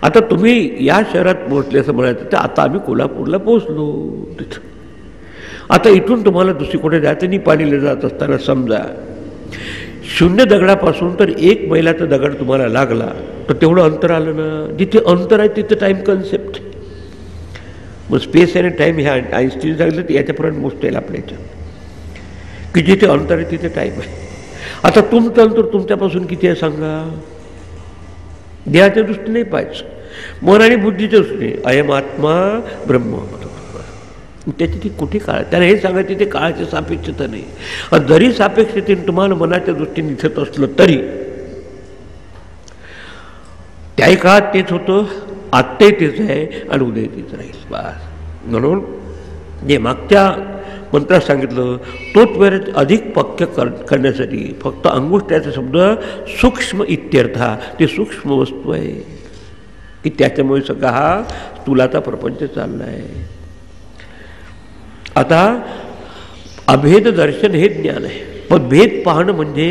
आता तुम्ही या शहरात पोहोचले असं म्हणायचं तर आता आम्ही कोल्हापूरला पोहोचलो तिथं. आता इथून तुम्हाला दुसरीकडे जायचं निपाणीला जात असताना समजा शून्य दगडापासून तर 1 मैलाचा दगड तुम्हाला लागला तर तेवढं अंतर आलं ना. जिथे अंतर आहे तिथे टाईम कन्सेप्ट. मग स्पेस आणि टाईम ह्या आईन्स्टीन सांगितलं तर याच्यापर्यंत मोजता येईल आपल्याच्या की जिथे अंतर आहे तिथे टाईम आहे. आता तुमचं अंतर तुमच्यापासून किती आहे सांगा. देहाच्या दृष्टीने पाहिजे, मन आणि बुद्धीच्या दृष्टीने अयम आत्मा ब्रह्म. त्याची ती कुठे काळ, त्याला हे सांगायचं तिथे काळाची सापेक्षता नाही. जरी सापेक्षतेने तुम्हाला मनाच्या दृष्टीने दिसत असलं तरी त्याही काळात तेच होतं, आत्ताही तेच आहे आणि उद्या तेच राहील. बस. म्हणून जे मागच्या मंत्रात सांगितलं तोच वेळ अधिक पक्क करण्यासाठी फक्त अंगुष्ठाचा शब्द सूक्ष्म इत्यर्था. ते सूक्ष्म वस्तू आहे की त्याच्यामुळे सगळा हा स्थूलाचा प्रपंच चालला आहे. आता अभेद दर्शन हे ज्ञान आहे, पण भेद पाहणं म्हणजे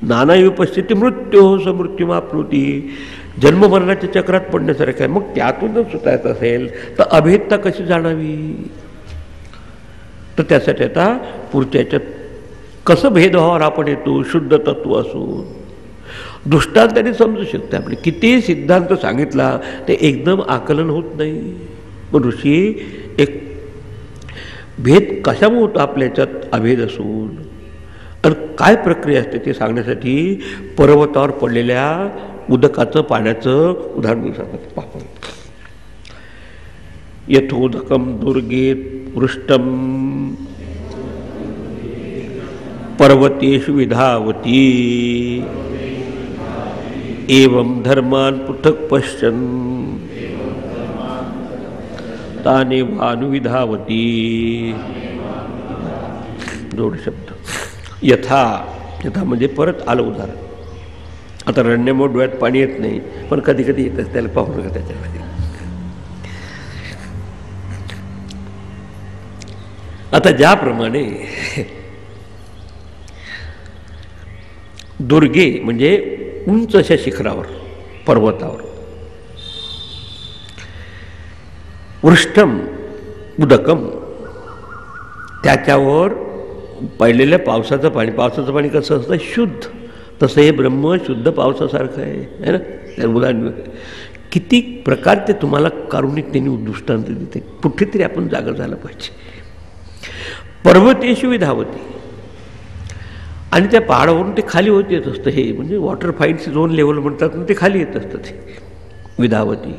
नानायु पश्चिती मृत्यू समृत्युमाप्नोती, जन्ममरणाच्या चक्रात पडण्यासारखं आहे. मग त्यातूनच सुटायचं असेल तर अभेदता कशी जाणावी. तर त्यासाठी आता पुढच्या याच्यात कसं भेदभावावर आपण येतो. शुद्ध तत्व असून दृष्टांताने समजू शकते. आपले किती सिद्धांत सांगितला ते एकदम आकलन होत नाही. मग ऋषी एक भेद कशामुळे होतो आपल्या याच्यात अभेद असून आणि काय प्रक्रिया असते ते सांगण्यासाठी पर्वतावर पडलेल्या उदकाचं पाण्याचं उदाहरण सांगतात. पाहू. यथोदकम दुर्गेत पृष्ठम पर्वतेषु विधावती एवं धर्मान पृथक पश्यन् ताने भानुविधावती. जोड शब्द. यथा, यथा म्हणजे परत आलं उदाहरण. आता रडण्यामुळे डोळ्यात पाणी येत नाही, पण कधी कधी येतच, त्याला पाहू नका त्याच्यामध्ये. आता ज्याप्रमाणे दुर्गे म्हणजे उंच अशा शिखरावर पर्वतावर, वृष्टम उदकम त्याच्यावर पडलेल्या पावसाचं पाणी कसं असतं शुद्ध, तसं हे ब्रह्म शुद्ध पावसासारखं आहे ना. त्या उदाहरण किती प्रकार ते तुम्हाला कारुणिक त्यांनी दृष्टांत देते. कुठेतरी आपण जागा झालं पाहिजे. पर्वतेषु विधावती, आणि त्या पहाडावरून ते खाली होत येत असतं. हे म्हणजे वॉटर फाईट्स झोन लेवल म्हणतात, ते खाली येत असतं ते विधावती.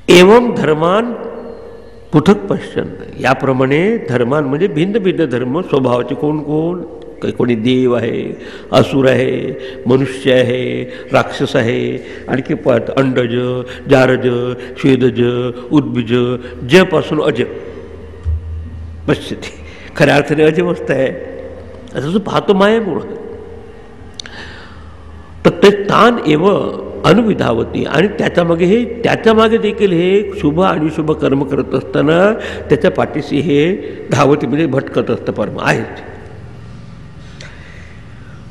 एवं धर्मान पृथक पश्चन, याप्रमाणे धर्मान म्हणजे भिन्न भिन्न धर्म स्वभावाचे. कोण कोण, कोणी देव आहे, असुर आहे, मनुष्य आहे, राक्षस आहे, आणखी अंडज, जारज, श्वेदज, उद्भिज, जपासून अज पश्यते. खऱ्या अर्थाने अजवस्था आहे असं पाहतो मायामुळं. तर ते तान एव अनुविधावती, आणि त्याच्यामागे देखील हे शुभ आणि शुभ कर्म करत असताना त्याच्या पाठीशी हे धावती म्हणजे भटकत असतं परम आहेत.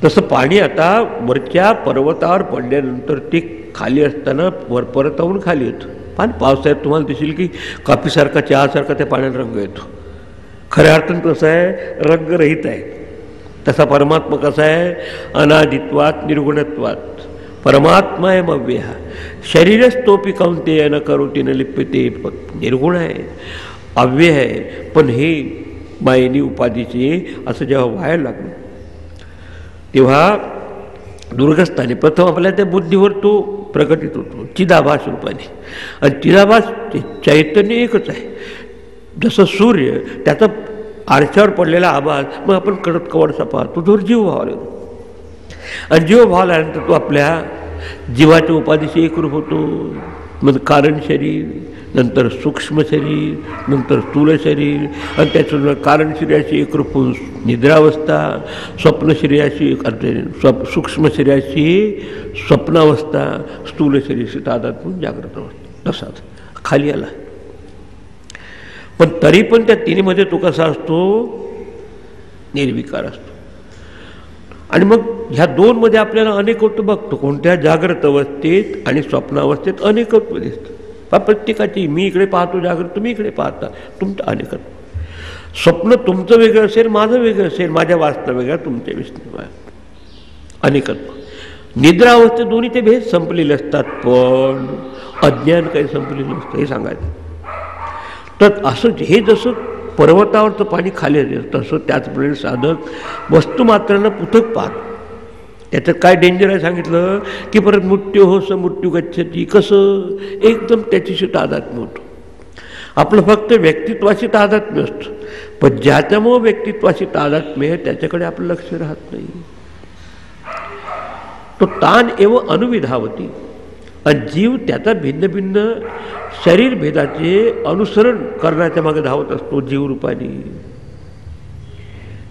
तसं पाणी आता वरच्या पर्वतावर पडल्यानंतर ते खाली असताना परतावून खाली येतं. पाणी पावसाळ्यात तुम्हाला दिसेल की कॉफीसारखा चहासारखा त्या पाण्यात रंग येतो. खऱ्या अर्थानं कसं आहे, रंगरहित आहे. तसा परमात्मा कसा आहे, अनादित्वात निर्गुणत्वात परमात्मा आहे मव्य. शरीरच तोपी कौंतेय न करोती न लिप्यते. निर्गुण आहे, अव्यय आहे. पण हे मायेनी उपाधीचे असं जेव्हा व्हायला लागलं तेव्हा दुर्गस्थानी प्रथम आपल्या त्या बुद्धीवर तो प्रकटित होतो चिदाभास रूपाने. आणि चिदाभास चैतन्य एकच आहे. जसं सूर्य त्याचा आरशावर पडलेला आभास मग आपण कडक कवडसा पाहतो, तो जीव भाव लागतो. आणि जीव भाव आल्यानंतर तो आपल्या जीवाच्या उपाधीशी एकरूप होतो. मग कारण शरीर, नंतर सूक्ष्म शरीर, नंतर स्थूल शरीर, आणि त्याच्यानंतर कारण शरीराशी एकरूप होऊन निद्रावस्था, स्वप्न शरीराशी सूक्ष्म शरीराशी स्वप्नावस्था, स्थूल शरीराशी तादात्म्य म्हणून जागृत अवस्था. तसाच खाली आला. पण तरी पण त्या तिन्हीमध्ये तो कसा असतो, निर्विकार असतो. आणि मग ह्या दोनमध्ये आपल्याला अनेकत्व बघतो. कोणत्या जागृत अवस्थेत आणि स्वप्नावस्थेत अनेकत्व दिसतं. प्रत्येकाची, मी इकडे पाहतो जागृत, तुम्ही इकडे पाहता, तुमचं अनेकत्व. स्वप्न तुमचं वेगळं असेल, माझं वेगळं असेल, माझ्या वास्तव वेगळा, तुमच्या विष्णू अनेकत्व. निद्रावस्थेत दोन्हीचे भेद संपलेले असतात, पण अज्ञान काही संपलेलं नसतं, हे सांगायचं. तर असं हे जसं पर्वतावरचं पाणी खाली येतं तसं त्याचप्रमाणे साधक वस्तुमात्रांना पृथक पाहत. त्याच्यात काय डेंजर आहे सांगितलं की परत मृत्यू हो स मृत्यू गच्छती. कसं एकदम त्याच्याशी तादात्म्य होतं. आपलं फक्त व्यक्तित्वाशी तादात्म्य असतं, पण ज्याच्यामुळं व्यक्तित्वाशी तादात्म्य आहे त्याच्याकडे आपलं लक्ष राहत नाही. तो ताण एव अनुविधावती. आणि जीव त्याचा भिन्न भिन्न शरीर भेदाचे अनुसरण करण्याच्या मागे धावत असतो जीवरूपाने.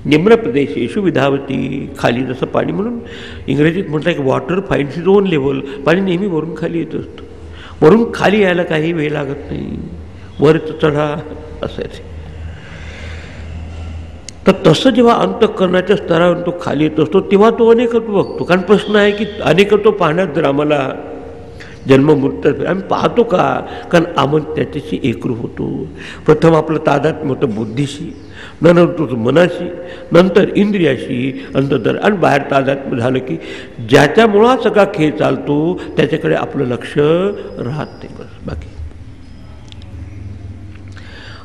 निम्न प्रदेशेषु विधावती. खाली जसं पाणी, म्हणून इंग्रजीत म्हटलं की water finds its own level. पाणी नेहमी वरून खाली येत असतं. वरून खाली यायला काही वेळ लागत नाही, वर चढा असायचे. तर तसं जेव्हा अंतःकरणाच्या स्तरावर तो खाली येत असतो तेव्हा तो अनेकत्व बघतो. कारण प्रश्न आहे की अनेकत्व पाहण्यात जर आम्हाला जन्म मृत्यू आम्ही पाहतो का, कारण आम्ही त्याच्याशी एकरूप होतो. प्रथम आपलं तादात्म्य होतं बुद्धीशी, नंतर मनाशी, नंतर इंद्रियाशी, नंतर आणि बाहेर तादात्म्य झालं की ज्याच्यामुळं हा सगळा खेळ चालतो त्याच्याकडे आपलं लक्ष राहत नाही. बस बाकी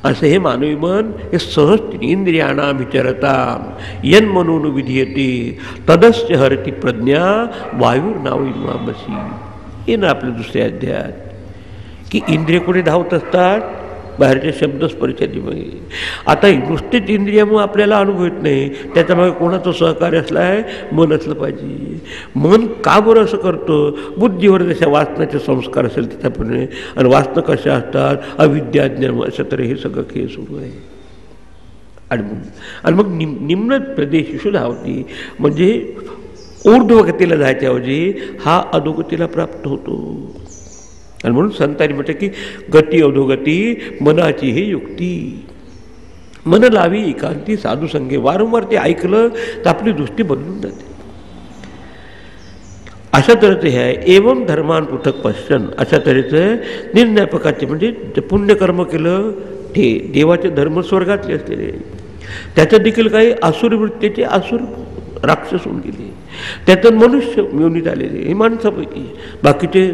असं हे मानवी मन हे सहज इंद्रियाणा विचरता यन मनून विधीयते तदस्य हरती प्रज्ञा वायुर नावबसी. हे ना आपल्या दुसऱ्या अध्यायात की इंद्रिय कुठे धावत असतात, बाहेरच्या शब्द स्पर्शादीमध्ये. आता नुसतेच इंद्रियामुळे आपल्याला अनुभव येत नाही, त्याच्यामागे कोणाचं सहकार्य असलं आहे, मन असलं पाहिजे. मन का बरं असं करतं, बुद्धीवर जशा वासनाचे संस्कार असेल त्याच्याप्रमाणे. आणि वासना कशा असतात, अविद्या ज्ञान, अशा तरी हे सगळं खेळ सुरू आहे. आणि मग निम्न प्रदेश धावती म्हणजे ऊर्ध्वगतीला जायच्याऐवजी हा अधोगतीला प्राप्त होतो. आणि म्हणून संतांनी म्हटलं की गती अधोगती मनाची ही युक्ती. मन लावी एकांती साधुसंगे. वारंवार ते ऐकलं तर आपली दृष्टी बदलून जाते. अशा तऱ्हेचं हे आहे. एवं धर्मान पृथक पश्चन. अशा तऱ्हेचं निर्ज्ञापकाचे म्हणजे पुण्यकर्म केलं ते देवाचे धर्म स्वर्गातले असलेले, त्याच्यात देखील काही आसुर वृत्तीचे आसुर राक्षस होऊन गेले, त्याच्यात मनुष्य मिळवणीत आलेले हे माणसापैकी. बाकीचे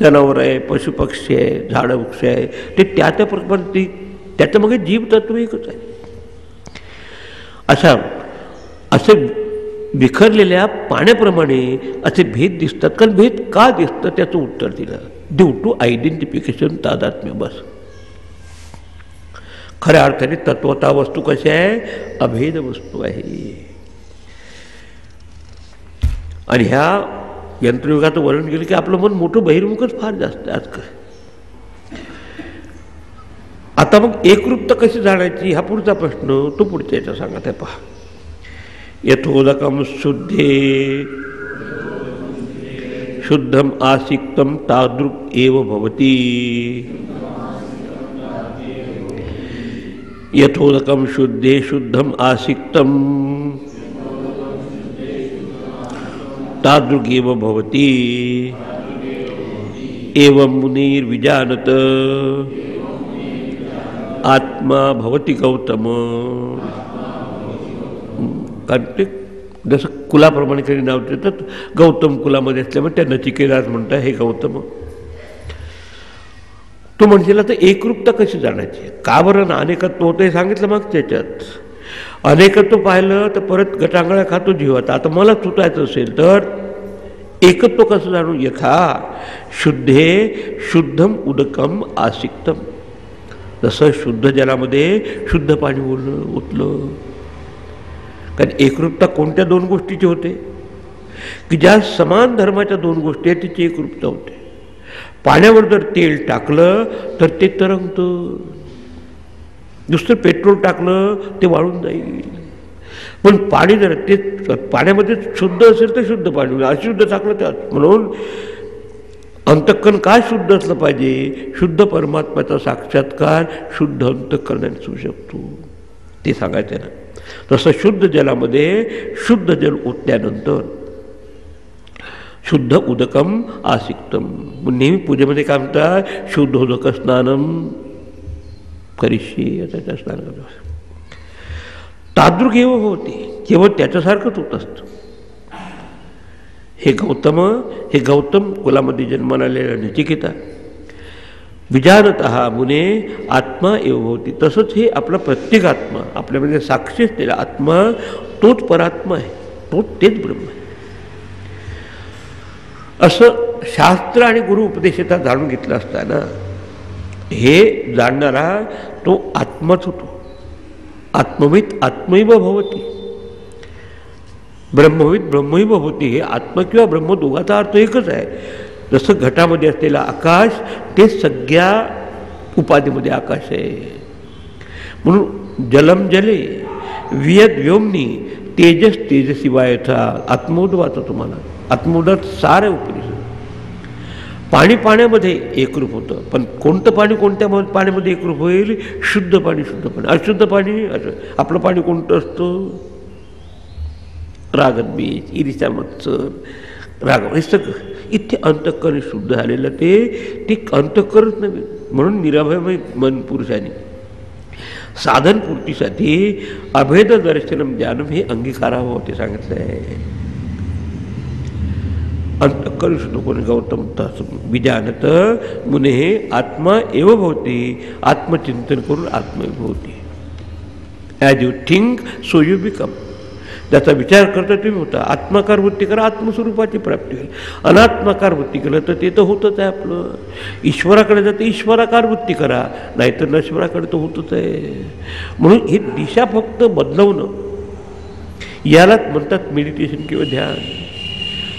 जनावर आहे, पशुपक्षी आहे, झाडं वृक्ष आहे, ते त्या प्रमाणे त्याच्यामागे जीवतत्व एकच आहे. असे विखरलेल्या पाण्याप्रमाणे असे भेद दिसतात. कारण भेद का दिसतं त्याचं उत्तर दिलं, ड्यू टू आयडेंटिफिकेशन, तादात्म्य. बस खऱ्या अर्थाने तत्वता वस्तू कशी आहे, अभेद वस्तू आहे. आणि ह्या यंत्रयुगाचं वर्णन केलं की आपलं मन मोठं बहिर्मुखच फार जास्त आजकाल. आता मग एकरूपता कशी जाणायची हा पुढचा प्रश्न, तो पुढच्या याचा सांगत आहे पहा. यथोदकम शुद्धे शुद्धम आसिक्तम तादृक् एव भवति. यथोदकम शुद्धे शुद्धम आसिक्तम तादृगेव भवति एवं मुनिर्विजानत आत्मा भवति गौतम. कारण ते जसं कुलाप्रमाणे काही नाव देतात, गौतम कुलामध्ये असल्यामुळे त्या नचिकेतास म्हणतात हे गौतम. तो म्हणशील तर एकरूपता कशी जाण्याची, का बरं ना अनेकत्व होतं हे सांगितलं मग त्याच्यात. अनेकत्व पाहिलं तर परत गटांगळ्या खातो जीवात. आता मला सुटायचं असेल तर एकत्व कसं जाणू, यथा शुद्धे शुद्धम उदकम आसिक्तम. जसं शुद्ध जलामध्ये शुद्ध पाणी ओतलं. कारण एकरूपता कोणत्या दोन गोष्टीची होते की ज्या समान धर्माच्या दोन गोष्टी आहेत तिची एकरूपता होते. पाण्यावर जर तेल टाकलं तर ते तरंगतं, नुसतं पेट्रोल टाकलं ते वाळून जाईल. पण पाणी जर ते पाण्यामध्ये शुद्ध असेल तर शुद्ध पाणी, अशुद्ध टाकलं त्यात. म्हणून अंतःकरण काय शुद्ध असलं पाहिजे, शुद्ध परमात्म्याचा साक्षात्कार शुद्ध अंतःकरणाने होऊ शकतो ते सांगायचं ना. तसं शुद्ध जलामध्ये शुद्ध जल ओतल्यानंतर शुद्ध उदकम आसिक्तम. नेहमी पूजेमध्ये काय म्हणतात, शुद्ध उदक स्नानम करिष्ये, त्याच्या स्नान करतो. तादृगेव होते, केवळ त्याच्यासारखंच होत असतं. हे गौतम कुलामध्ये जन्माला आलेला नचिकेता विजानतः मुने आत्मा एव होती. तसंच हे आपला प्रत्येक आत्मा, आपल्यामध्ये साक्षी असलेला आत्मा तोच परात्मा आहे, तेच ब्रह्म आहे. असं शास्त्र आणि गुरु उपदेशता जाणून घेतलं असताना हे जाणणारा तो आत्माच होतो. आत्मवित आत्मैव भवती, ब्रह्मवित ब्रह्मैव भवती. हे आत्मा किंवा ब्रह्म दोघाचा अर्थ एकच आहे. जसं घटामध्ये असलेला आकाश ते सगळ्या उपाधीमध्ये आकाश आहे. म्हणून जलम जले वियद व्योमनी तेजस तेजशिवायचा आत्मोद वाचा तुम्हाला. आत्मोदात सारे उपनिषद. पाणी पाण्यामध्ये एकरूप होतं, पण कोणतं पाणी कोणत्या पाण्यामध्ये एकरूप होईल, शुद्ध पाणी शुद्ध पाणी, अशुद्ध पाणी आपलं पाणी कोणतं असतं, रागत बीज, ईर्ष्या मत्सर, राग, हे सगळं इथे अंतःकरण शुद्ध झालेलं ते अंतःकरणच नव्हे. म्हणून निराभय मन पुरुषाने साधनपूर्तीसाठी अभेद दर्शनम ज्ञानम हे अंगीकारावं ते सांगितलं आहे. अंतःकरण शुद्ध कोणी गौतम विजानत मुने आत्मा एव भवती. आत्मचिंतन करून आत्मैव भवती. As you think so you become. त्याचा विचार करता तुम्ही होता. आत्माकार वृत्ती करा, आत्मस्वरूपाची प्राप्ती होईल. अनात्माकार वृत्ती केलं तर ते तर होतच आहे आपलं. ईश्वराकडे जातं ईश्वराकार वृत्ती करा, नाहीतर नश्वराकडे तर होतच आहे. म्हणून ही दिशा फक्त बदलवणं यालाच म्हणतात मेडिटेशन किंवा ध्यान.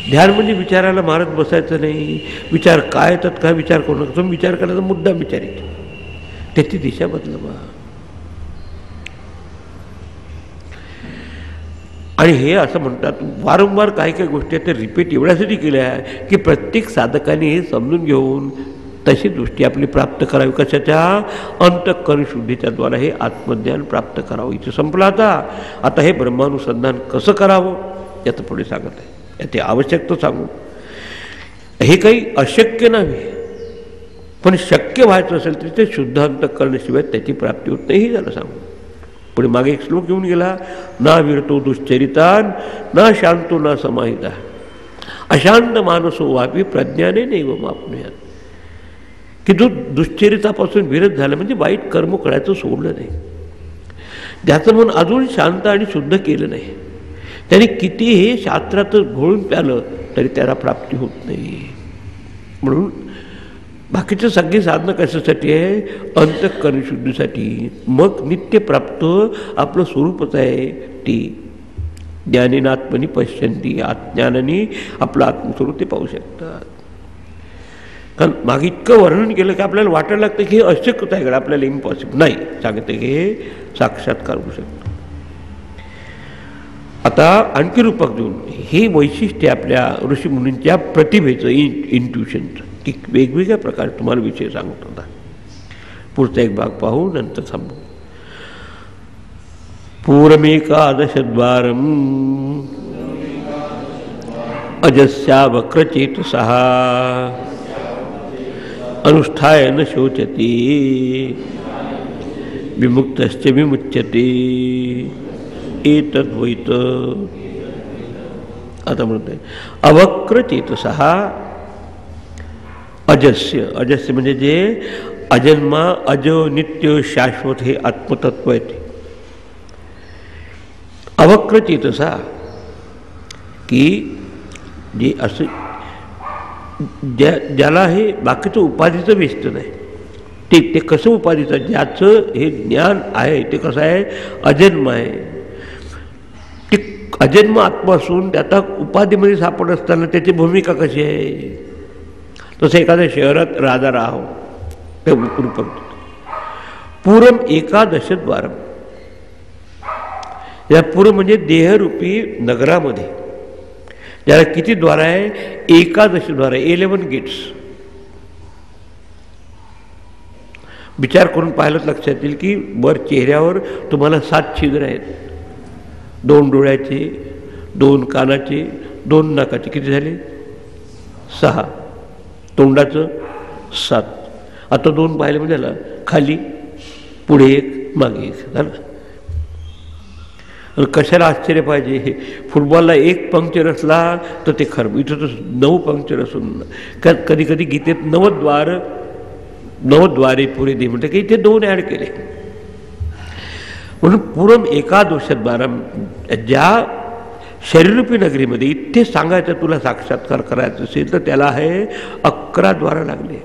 ध्यान म्हणजे विचाराला मारत बसायचं नाही. विचार काय येतात काय विचार करू नका. तुम्ही विचार करायचा मुद्दा विचारायचा, त्याची दिशा बदलवा. आणि हे असं म्हणतात वारंवार काही काही गोष्टी ते रिपीट एवढ्यासाठी केल्या आहे की प्रत्येक साधकाने हे समजून घेऊन तशी दृष्टी आपली प्राप्त करावी. कशाच्या, अंतःकरण शुद्धीच्याद्वारा हे आत्मज्ञान प्राप्त करावं. इथे संपलं. आता हे ब्रह्मानुसंधान कसं करावं याचं पुढे सांगत आहे. याचे आवश्यक तर सांगू. हे काही अशक्य नव्हे, पण शक्य व्हायचं असेल तर ते शुद्ध अंतःकरणाशिवाय त्याची प्राप्ती होत नाही, हे झालं सांगू. पुढे मागे एक श्लोक घेऊन गेला, ना विरतो दुश्चरितान ना शांतो ना समाहिता अशांत मानसो वापी प्रज्ञाने नैव आपणूयात. की जो दुश्चरितापासून विरत झाला म्हणजे वाईट कर्म करायचं सोडलं नाही, ज्याचं मन अजून शांत आणि शुद्ध केलं नाही, त्याने कितीही शास्त्रात घोळून प्यालं तरी त्याला प्राप्ती होत नाही. म्हणून बाकीचं सगळी साधनं कशासाठी आहे, अंतःकरण शुद्धीसाठी. मग नित्य प्राप्त आपलं स्वरूपच आहे ती. ज्ञानेनात्मनी पश्यंती, ज्ञानाने आपलं आत्मस्वरूप ते पाहू शकतात. कारण मागे इतकं वर्णन केलं की आपल्याला वाटायला लागतं की हे अशक्यता आहे, आपल्याला इम्पॉसिबल नाही. सांगते की हे साक्षात्कार होऊ शकतं. आता आणखी रूपक देऊन हे वैशिष्ट्य आपल्या ऋषीमुनींच्या प्रतिभेचं, इंट्युशनचं, की वेगवेगळ्या प्रकारे तुम्हाला विषय सांगत होता. पुढचा एक भाग पाहू, नंतर थांबू. पूरमेकादशद्वारं अजस्या वक्रचेतसः अनुष्ठाय न शोचति विमुक्तश्च विमुच्यते एतद्वैत. आता म्हणते अवक्रचेतसः अजस्य. अजस्य म्हणजे जे अजन्मा अज नित्य शाश्वत हे आत्मतत्व आहे ते. अवक्रचेतसा की जे असं ज्याला हे बाकीचं उपाधीचं व्यस्त नाही ते कसं उपाधीचं, ज्याचं हे ज्ञान आहे ते कसं आहे, अजन्म आहे. ते अजन्म आत्मा असून त्याचा उपाधीमध्ये सापडत असताना त्याची भूमिका कशी आहे. तसं एखाद्या शहरात राजा राहो ते रूपक पूरम एकादशद्वारम. या पूर्व म्हणजे देहरूपी नगरामध्ये ज्याला किती द्वार आहे, एकादश द्वार आहे, 11 गेट्स. विचार करून पाहिलं लक्षात येईल की वर चेहऱ्यावर तुम्हाला 7 छिद्र आहेत. 2 डोळ्याचे, 2 कानाचे, 2 नाकाचे, किती झाले 6. तोंडाचं 7. आता 2 पाहिलं म्हणजे झालं, खाली पुढे 1 मागे 1 झालं. आणि कशाला आश्चर्य पाहिजे, फुटबॉलला 1 पंक्चर असला तर ते खरं, इथं तर 9 पंक्चर असून कधी कधी गीतेत 9 द्वारे पुरे दे म्हणते की इथे 2 ॲड केले. म्हणून पूर्व एकादशद्वार ज्या शरीरूपी नगरीमध्ये इथे सांगायचं तुला साक्षात्कार करायचं असेल तर त्याला आहे 11 द्वार लागले,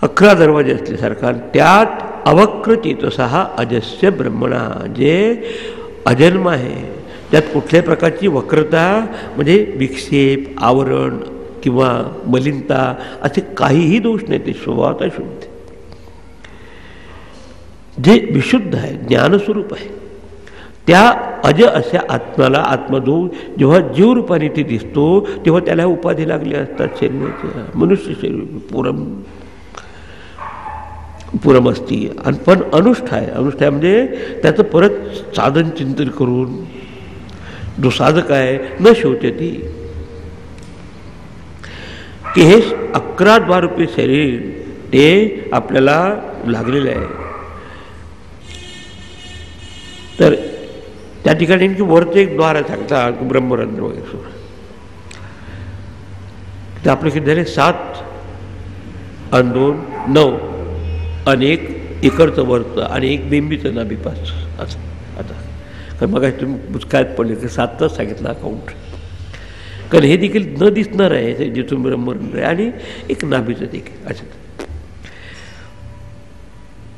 11 दरवाजे असल्यासारखा. त्यात अवक्रचेतसः अजस्य ब्रह्मणा जे अजन्म आहे, त्यात कुठल्याही प्रकारची वक्रता म्हणजे विक्षेप, आवरण किंवा मलिनता असे काहीही दोष नाही. ते स्वभावतः शुद्ध जे विशुद्ध आहे, ज्ञानस्वरूप आहे. त्या अज अशा आत्म्याला आत्मदो जेव्हा जीवरूपाने ते दिसतो तेव्हा त्याला उपाधी लागली असतात शरीराच्या. मनुष्य शरीर पुरमस्ती. आणि पण अनुष्ठाय म्हणजे त्याचं परत साधन चिंतन करून जो साधक आहे न शोचती की हे 11 द्वाररूपी शरीर ते आपल्याला लागलेलं आहे. तर त्या ठिकाणी की वरचं एक द्वार सांगता ब्रह्मरंध्र वगैरे तर आपले किती झाले 7 आणि 2 9 आणि 1 इकडचं वरचं आणि 1 बिंबीचं नाभिपास असं. आता कारण मग तुम्ही पुस्तकात पडले की 7च सांगितलं अकाउंट, कारण हे देखील न दिसणार आहे जिथून ब्रह्मरंध्र आहे आणि 1 नाभीचं देखील असं.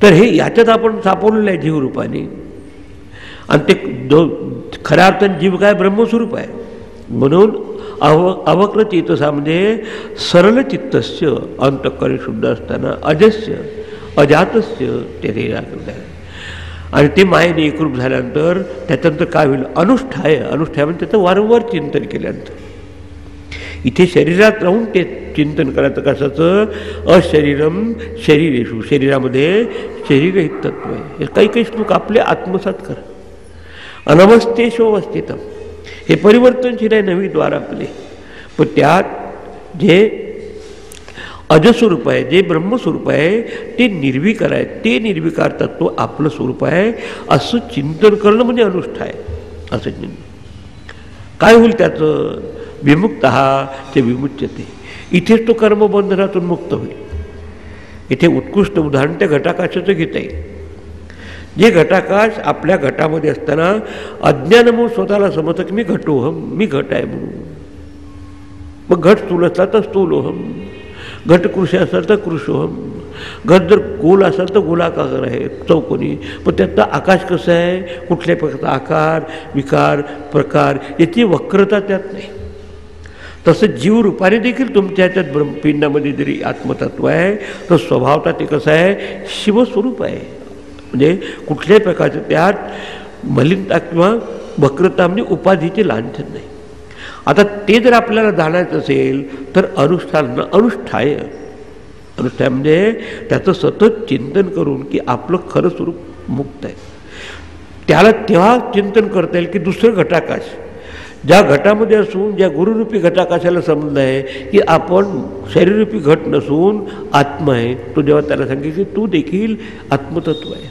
तर हे याच्यात आपण सापडलेलं आहे जीवरूपाने. आणि ते खऱ्या अर्थाने जीव काय ब्रह्मस्वरूप आहे. म्हणून अवक्र चेतसा म्हणजे सरळ चित्तस्य अंतःकरण शुद्ध असताना अजस्य अजातस्य ते लागलं आहे. आणि ते मायेने एकरूप झाल्यानंतर त्याच्यानंतर काय होईल, अनुष्ठाय म्हणजे त्याचं वारंवार चिंतन केल्यानंतर. इथे शरीरात राहून ते चिंतन करायचं कशाचं, अशरीरम शरीरेषु, शरीरामध्ये शरीर हे तत्व आहे. काही श्लोक आपले आत्मसात करा. अनवस्थेशो अवस्थितम हे परिवर्तनशील आहे, नवी द्वार आपले. पण त्यात जे अजस्वरूप आहे, जे ब्रह्मस्वरूप आहे ते निर्विकार आहे. ते निर्विकार तत्व आपलं स्वरूप आहे असं चिंतन करणं म्हणजे अनुष्ठान आहे. असं चिंतन काय होईल त्याचं, विमुक्त ते विमुच्यते. इथेच तो कर्मबंधनातून मुक्त होईल. इथे उत्कृष्ट उदाहरण त्या घटाकाशाचं घेता येईल. जे घटाकाश आपल्या घटामध्ये असताना अज्ञानामुळे स्वतःला समजतं की मी घटोहम, मी घट आहे म्हणून. मग घट स्थूल असला तर स्थूलोहम, घट कृषी असेल तर कृषोहम, घट जर गोल असेल तर गोलाकार आहे चौकोनी. पण त्यातलं आकाश कसं आहे, कुठल्या प्रकारचा आकार विकार प्रकार याची वक्रता त्यात नाही. तसं जीवरूपाने देखील तुमच्या ह्याच्यात ब्रह्मपिंडामध्ये जरी आत्मतत्व आहे तर स्वभावता ते कसं आहे, शिवस्वरूप आहे. म्हणजे कुठल्याही प्रकारचं त्यात मलिनता किंवा वक्रता म्हणजे उपाधीचे लांछन नाही. आता ते जर आपल्याला जाणायचं असेल तर अनुष्ठाय म्हणजे त्याचं सतत चिंतन करून की आपलं खरं स्वरूप मुक्त आहे. त्याला तेव्हा चिंतन करता येईल की दुसरं घटाकाश ज्या घटामध्ये असून ज्या गुरुरूपी घटाकाशाला समजलं आहे की आपण शरीररूपी घट नसून आत्मा आहे, तो जेव्हा त्याला सांगेल की तू देखील आत्मतत्व आहे,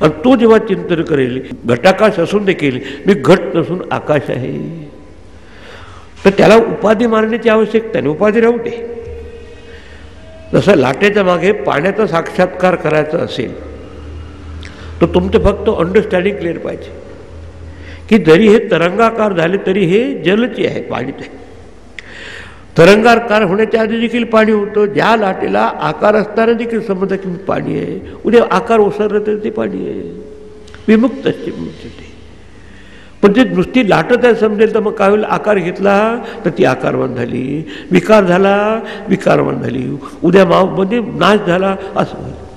आणि तो जेव्हा चिंतन करेल घटाकाश असून देखील मी घट नसून आकाश आहे, तर त्याला उपाधी मारण्याची आवश्यकता नाही, उपाधी राहू दे. जसं लाटेच्या मागे पाण्याचा साक्षात्कार करायचा असेल तर तुमचं फक्त अंडरस्टँडिंग क्लिअर पाहिजे की जरी हे तरंगाकार झाले तरी हे जलचे आहे, पाणीच आहे. तरंगाकार होण्याच्या आधी देखील पाणी होतं. ज्या लाटेला आकार असताना देखील समजा की पाणी आहे, उद्या आकार ओसरलं तर ते पाणी आहे, विमुक्त असते ते. पण ते नुसती लाटत आहे समजेल तर मग काय होईल, आकार घेतला तर ती आकारवान झाली, विकार झाला विकारवान झाली, उद्या म्हणजे नाश झाला असं होईल.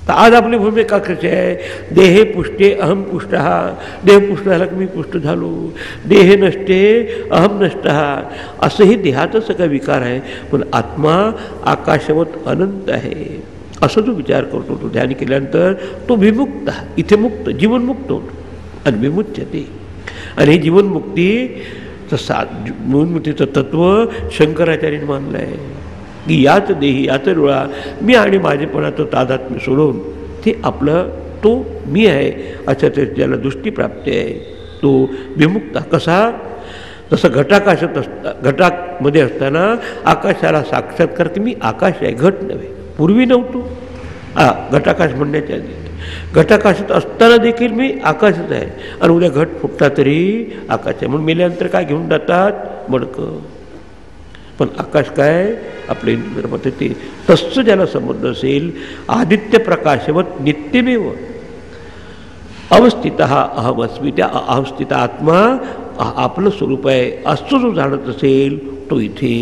तर आज आपली भूमिका कशी आहे, देहे पुष्टे अहम पुष्ट, देह पुष्ट झाला की मी पुष्ट झालो, देहे नष्टे अहम नष्ट, असंही देहाचं सगळं विकार आहे. पण आत्मा आकाशवत अनंत आहे असं जो विचार करतो, तो ध्यान केल्यानंतर तो विमुक्त, इथे मुक्त जीवनमुक्त होतो आणि विमुच्यते. आणि ही जीवनमुक्तीचं जीवनमुक्तीचं तत्व शंकराचार्यांनी मानलं आहे की याच देही याच डोळा मी आणि माझेपणाचं तादात्म्य सोडून ते आपलं तो मी आहे असं ते ज्याला दृष्टीप्राप्ती आहे तो विमुक्त. कसा, तसं घटामध्ये असताना आकाशाला साक्षात्कार की मी आकाश आहे, घट नव्हे. पूर्वी नव्हतो, घटाकाश म्हणण्याच्या आधी घटाकाशात असताना देखील मी आकाशच आहे, आणि उद्या घट फुटला तरी आकाश आहे. म्हणून मेल्यानंतर काय घेऊन जातात, मडकं. पण आकाश काय आपले निर्माते ते. तसं ज्याला समजलं असेल, आदित्य प्रकाशवत नित्यमेव अवस्थित अहमस्मी, त्या अवस्थित आत्मा आपलं स्वरूप आहे असं जो जाणत असेल तो इथे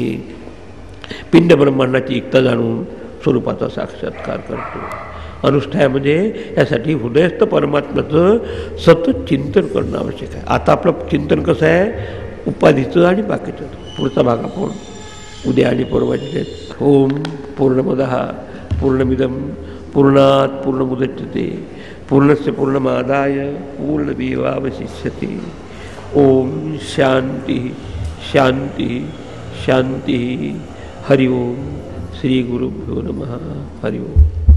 पिंड ब्रह्मांडाची एकता जाणून स्वरूपाचा साक्षात्कार करतो. अनुष्ठायामध्ये यासाठी हृदयस्थ परमात्म्याचं सतत चिंतन करणं आवश्यक आहे. आता आपलं चिंतन कसं आहे, उपाधीचं आणि बाकीचं. पुढचा भाग आपण उद्या आणि परवाचे. ओम पूर्णमदः पूर्णमिदं पूर्णात् पूर्णमुदच्यते पूर्णस्य पूर्णमादाय पूर्णमेवावशिष्यते. ओम शांती शांती शांती. हरि ओम. श्री गुरुभ्यो नमः. हरि ओम.